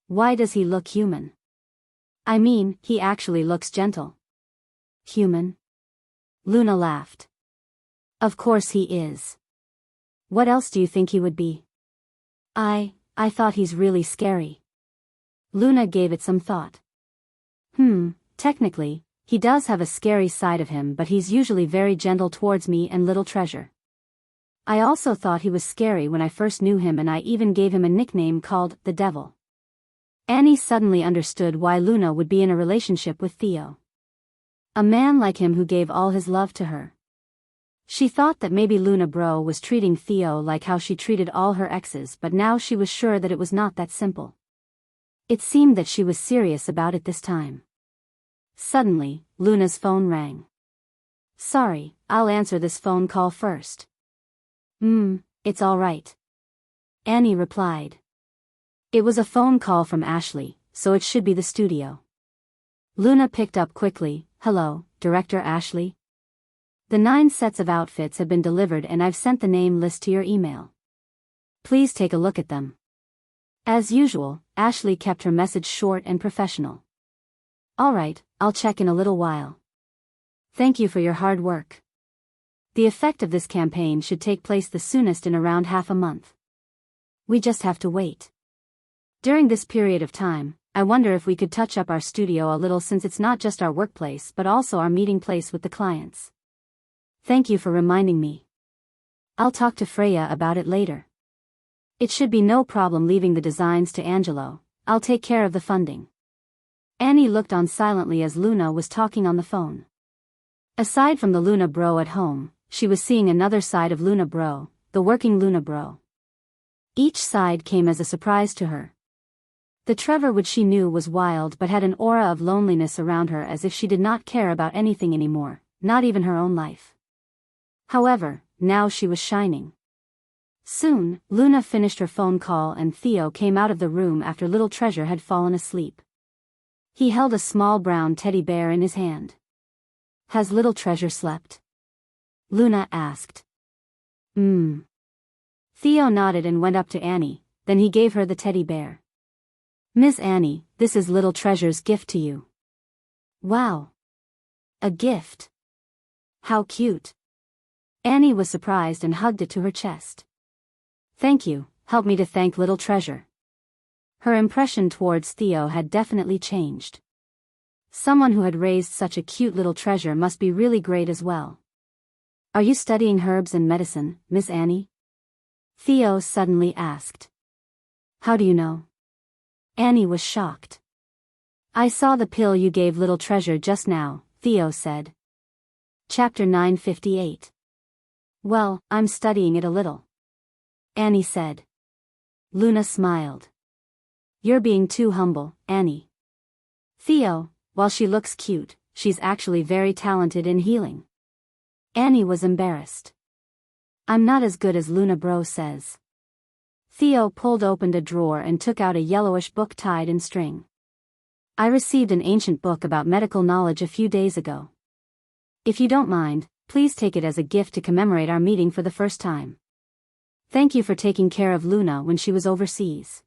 Why does he look human? I mean, he actually looks gentle. Human? Luna laughed. Of course he is. What else do you think he would be? I thought he's really scary. Luna gave it some thought. Technically, he does have a scary side of him but he's usually very gentle towards me and Little Treasure. I also thought he was scary when I first knew him and I even gave him a nickname called the Devil. Annie suddenly understood why Luna would be in a relationship with Theo. A man like him who gave all his love to her. She thought that maybe Luna bro was treating Theo like how she treated all her exes but now she was sure that it was not that simple. It seemed that she was serious about it this time. Suddenly, Luna's phone rang. Sorry, I'll answer this phone call first. It's all right. Annie replied. It was a phone call from Ashley, so it should be the studio. Luna picked up quickly. Hello, Director Ashley? The 9 sets of outfits have been delivered and I've sent the name list to your email. Please take a look at them. As usual, Ashley kept her message short and professional. All right, I'll check in a little while. Thank you for your hard work. The effect of this campaign should take place the soonest in around half a month. We just have to wait. During this period of time, I wonder if we could touch up our studio a little since it's not just our workplace but also our meeting place with the clients. Thank you for reminding me. I'll talk to Freya about it later. It should be no problem leaving the designs to Angelo. I'll take care of the funding. Annie looked on silently as Luna was talking on the phone. Aside from the Luna bro at home, she was seeing another side of Luna bro, the working Luna bro. Each side came as a surprise to her. The Trevor which she knew was wild but had an aura of loneliness around her as if she did not care about anything anymore, not even her own life. However, now she was shining. Soon, Luna finished her phone call and Theo came out of the room after Little Treasure had fallen asleep. He held a small brown teddy bear in his hand. Has Little Treasure slept? Luna asked. Theo nodded and went up to Annie, then he gave her the teddy bear. Miss Annie, this is Little Treasure's gift to you. Wow. A gift. How cute. Annie was surprised and hugged it to her chest. Thank you, help me to thank Little Treasure. Her impression towards Theo had definitely changed. Someone who had raised such a cute Little Treasure must be really great as well. Are you studying herbs and medicine, Miss Annie? Theo suddenly asked. How do you know? Annie was shocked. I saw the pill you gave Little Treasure just now, Theo said. Chapter 958. Well, I'm studying it a little. Annie said. Luna smiled. You're being too humble, Annie. Theo, while she looks cute, she's actually very talented in healing. Annie was embarrassed. I'm not as good as Luna bro says. Theo pulled open a drawer and took out a yellowish book tied in string. I received an ancient book about medical knowledge a few days ago. If you don't mind, please take it as a gift to commemorate our meeting for the first time. Thank you for taking care of Luna when she was overseas.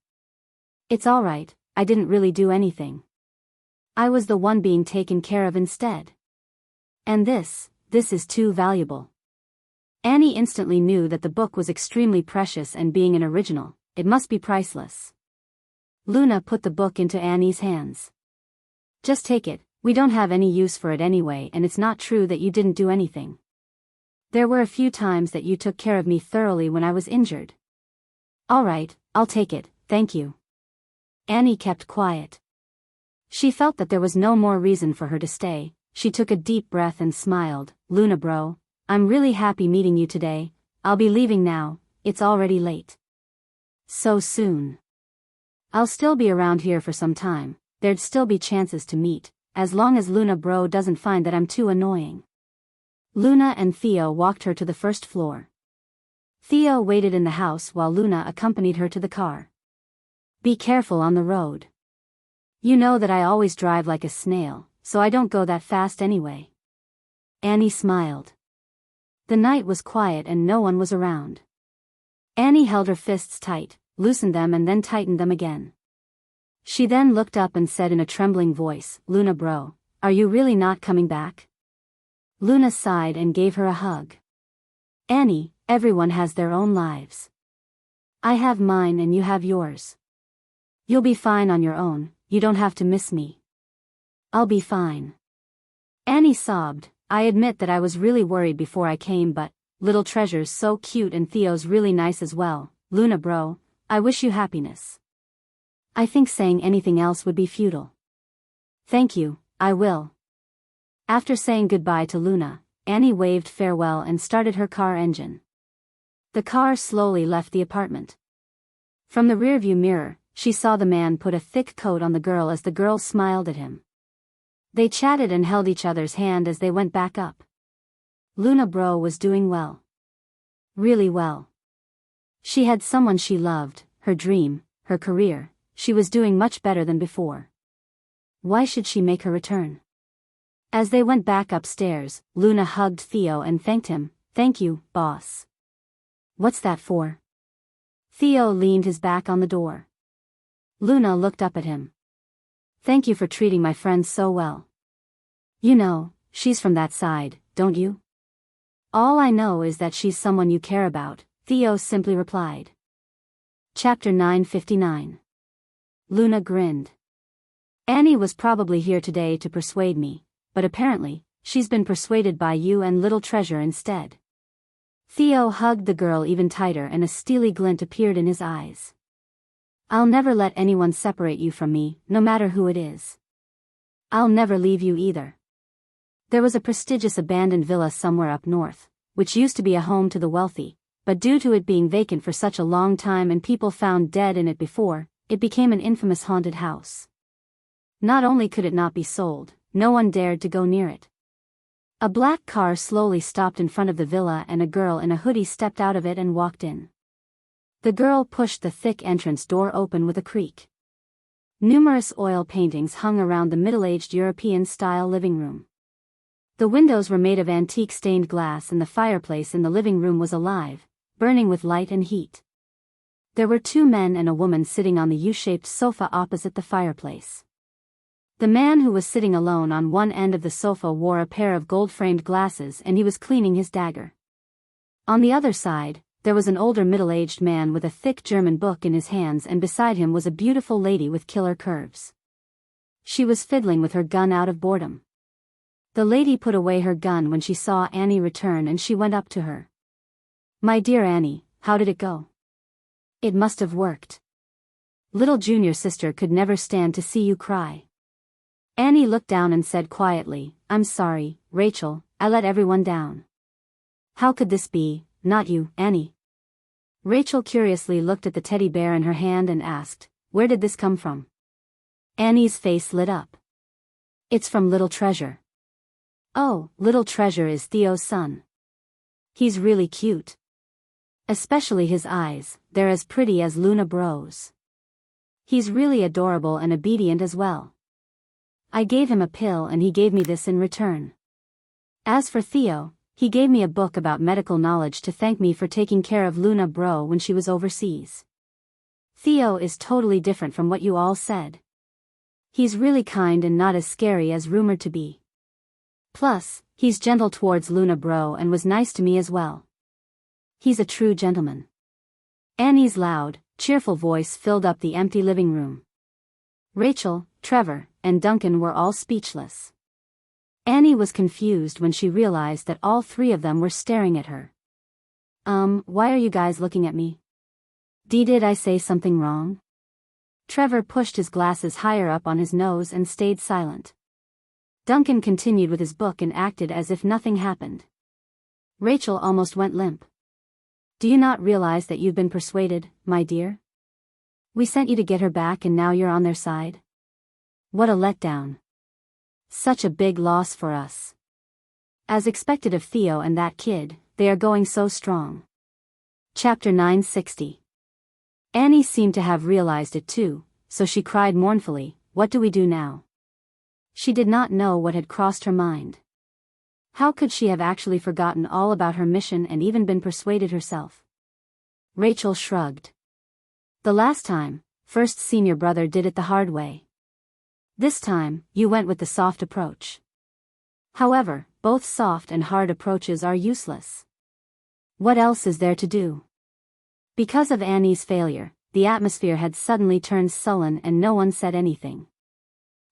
It's all right, I didn't really do anything. I was the one being taken care of instead. And this is too valuable. Annie instantly knew that the book was extremely precious, and being an original, it must be priceless. Luna put the book into Annie's hands. Just take it, we don't have any use for it anyway, and it's not true that you didn't do anything. There were a few times that you took care of me thoroughly when I was injured. All right, I'll take it, thank you. Annie kept quiet. She felt that there was no more reason for her to stay. She took a deep breath and smiled. Luna bro, I'm really happy meeting you today. I'll be leaving now, it's already late. So soon. I'll still be around here for some time. There'd still be chances to meet, as long as Luna bro doesn't find that I'm too annoying. Luna and Theo walked her to the first floor. Theo waited in the house while Luna accompanied her to the car. Be careful on the road. You know that I always drive like a snail, so I don't go that fast anyway. Annie smiled. The night was quiet and no one was around. Annie held her fists tight, loosened them and then tightened them again. She then looked up and said in a trembling voice, Luna bro, are you really not coming back? Luna sighed and gave her a hug. Annie, everyone has their own lives. I have mine and you have yours. You'll be fine on your own, you don't have to miss me. I'll be fine. Annie sobbed. I admit that I was really worried before I came, but little treasure's so cute and Theo's really nice as well. Luna bro, I wish you happiness. I think saying anything else would be futile. Thank you, I will. After saying goodbye to Luna, Annie waved farewell and started her car engine. The car slowly left the apartment. From the rearview mirror, she saw the man put a thick coat on the girl as the girl smiled at him. They chatted and held each other's hand as they went back up. Luna bro was doing well. Really well. She had someone she loved, her dream, her career. She was doing much better than before. Why should she make her return? As they went back upstairs, Luna hugged Theo and thanked him. Thank you, boss. What's that for? Theo leaned his back on the door. Luna looked up at him. Thank you for treating my friend so well. You know, she's from that side, don't you? All I know is that she's someone you care about, Theo simply replied. Chapter 959. Luna grinned. Annie was probably here today to persuade me, but apparently, she's been persuaded by you and little treasure instead. Theo hugged the girl even tighter and a steely glint appeared in his eyes. I'll never let anyone separate you from me, no matter who it is. I'll never leave you either. There was a prestigious abandoned villa somewhere up north, which used to be a home to the wealthy, but due to it being vacant for such a long time and people found dead in it before, it became an infamous haunted house. Not only could it not be sold, no one dared to go near it. A black car slowly stopped in front of the villa and a girl in a hoodie stepped out of it and walked in. The girl pushed the thick entrance door open with a creak. Numerous oil paintings hung around the middle-aged European-style living room. The windows were made of antique stained glass and the fireplace in the living room was alive, burning with light and heat. There were two men and a woman sitting on the U-shaped sofa opposite the fireplace. The man who was sitting alone on one end of the sofa wore a pair of gold-framed glasses and he was cleaning his dagger. On the other side, there was an older middle-aged man with a thick German book in his hands and beside him was a beautiful lady with killer curves. She was fiddling with her gun out of boredom. The lady put away her gun when she saw Annie return and she went up to her. My dear Annie, how did it go? It must have worked. Little junior sister could never stand to see you cry. Annie looked down and said quietly, I'm sorry, Rachel, I let everyone down. How could this be? Not you, Annie. Rachel curiously looked at the teddy bear in her hand and asked, where did this come from? Annie's face lit up. It's from Little Treasure. Oh, Little Treasure is Theo's son. He's really cute. Especially his eyes, they're as pretty as Luna Bro's. He's really adorable and obedient as well. I gave him a pill and he gave me this in return. As for Theo, he gave me a book about medical knowledge to thank me for taking care of Luna Bro when she was overseas. Theo is totally different from what you all said. He's really kind and not as scary as rumored to be. Plus, he's gentle towards Luna Bro and was nice to me as well. He's a true gentleman. Annie's loud, cheerful voice filled up the empty living room. Rachel, Trevor, and Duncan were all speechless. Annie was confused when she realized that all three of them were staring at her. Why are you guys looking at me? Did I say something wrong? Trevor pushed his glasses higher up on his nose and stayed silent. Duncan continued with his book and acted as if nothing happened. Rachel almost went limp. Do you not realize that you've been persuaded, my dear? We sent you to get her back and now you're on their side? What a letdown. Such a big loss for us. As expected of Theo and that kid, they are going so strong. Chapter 960. Annie seemed to have realized it too, so she cried mournfully, "What do we do now?" She did not know what had crossed her mind. How could she have actually forgotten all about her mission and even been persuaded herself? Rachel shrugged. The last time, first senior brother did it the hard way. This time, you went with the soft approach. However, both soft and hard approaches are useless. What else is there to do? Because of Annie's failure, the atmosphere had suddenly turned sullen and no one said anything.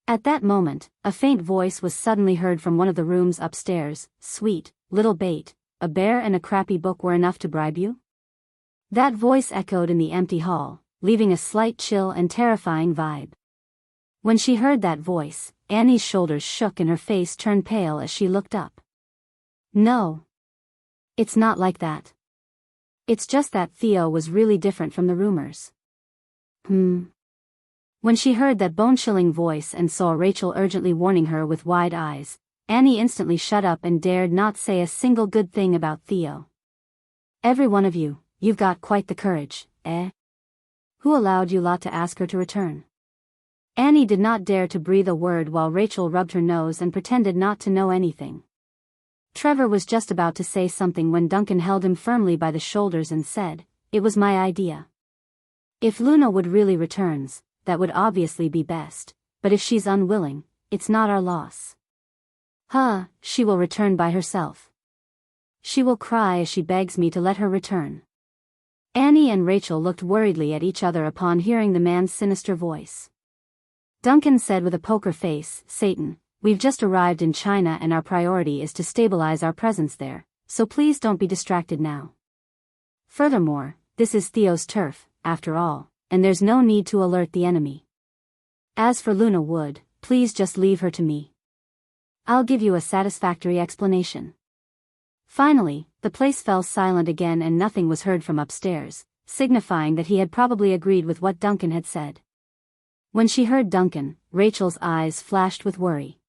At that moment, a faint voice was suddenly heard from one of the rooms upstairs. "Sweet, little bait, a bear and a crappy book were enough to bribe you?" That voice echoed in the empty hall, leaving a slight chill and terrifying vibe. When she heard that voice, Annie's shoulders shook and her face turned pale as she looked up. No. It's not like that. It's just that Theo was really different from the rumors. When she heard that bone-chilling voice and saw Rachel urgently warning her with wide eyes, Annie instantly shut up and dared not say a single good thing about Theo. "Every one of you, you've got quite the courage, eh? Who allowed you lot to ask her to return?" Annie did not dare to breathe a word while Rachel rubbed her nose and pretended not to know anything. Trevor was just about to say something when Duncan held him firmly by the shoulders and said, "It was my idea. If Luna would really returns, that would obviously be best, but if she's unwilling, it's not our loss. She will return by herself. She will cry as she begs me to let her return." Annie and Rachel looked worriedly at each other upon hearing the man's sinister voice. Duncan said with a poker face, "Satan, we've just arrived in China and our priority is to stabilize our presence there, so please don't be distracted now. Furthermore, this is Theo's turf, after all, and there's no need to alert the enemy. As for Luna Wood, please just leave her to me. I'll give you a satisfactory explanation." Finally, the place fell silent again and nothing was heard from upstairs, signifying that he had probably agreed with what Duncan had said. When she heard Duncan, Rachel's eyes flashed with worry.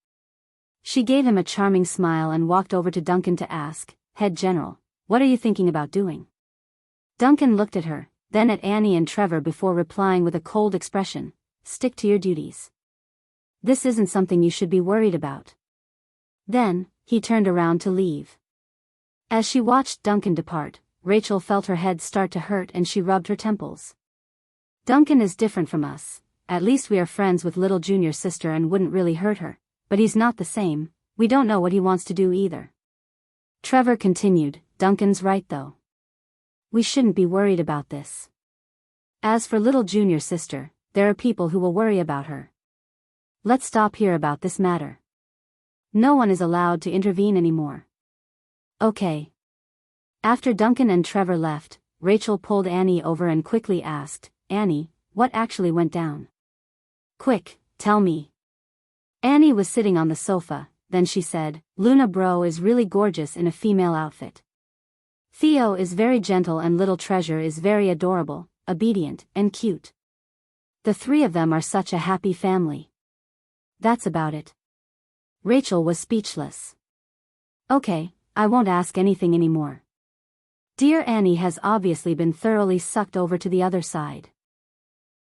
She gave him a charming smile and walked over to Duncan to ask, "Head General, what are you thinking about doing?" Duncan looked at her, then at Annie and Trevor before replying with a cold expression, "Stick to your duties. This isn't something you should be worried about." Then, he turned around to leave. As she watched Duncan depart, Rachel felt her head start to hurt and she rubbed her temples. "Duncan is different from us. At least we are friends with little junior sister and wouldn't really hurt her, but he's not the same. We don't know what he wants to do either." Trevor continued, "Duncan's right though. We shouldn't be worried about this. As for little junior sister, there are people who will worry about her. Let's stop here about this matter. No one is allowed to intervene anymore." "Okay." After Duncan and Trevor left, Rachel pulled Annie over and quickly asked, "Annie, what actually went down? Quick, tell me." Annie was sitting on the sofa, then she said, "Luna Bro is really gorgeous in a female outfit. Theo is very gentle and little Treasure is very adorable, obedient, and cute. The three of them are such a happy family. That's about it." Rachel was speechless. "Okay, I won't ask anything anymore. Dear Annie has obviously been thoroughly sucked over to the other side.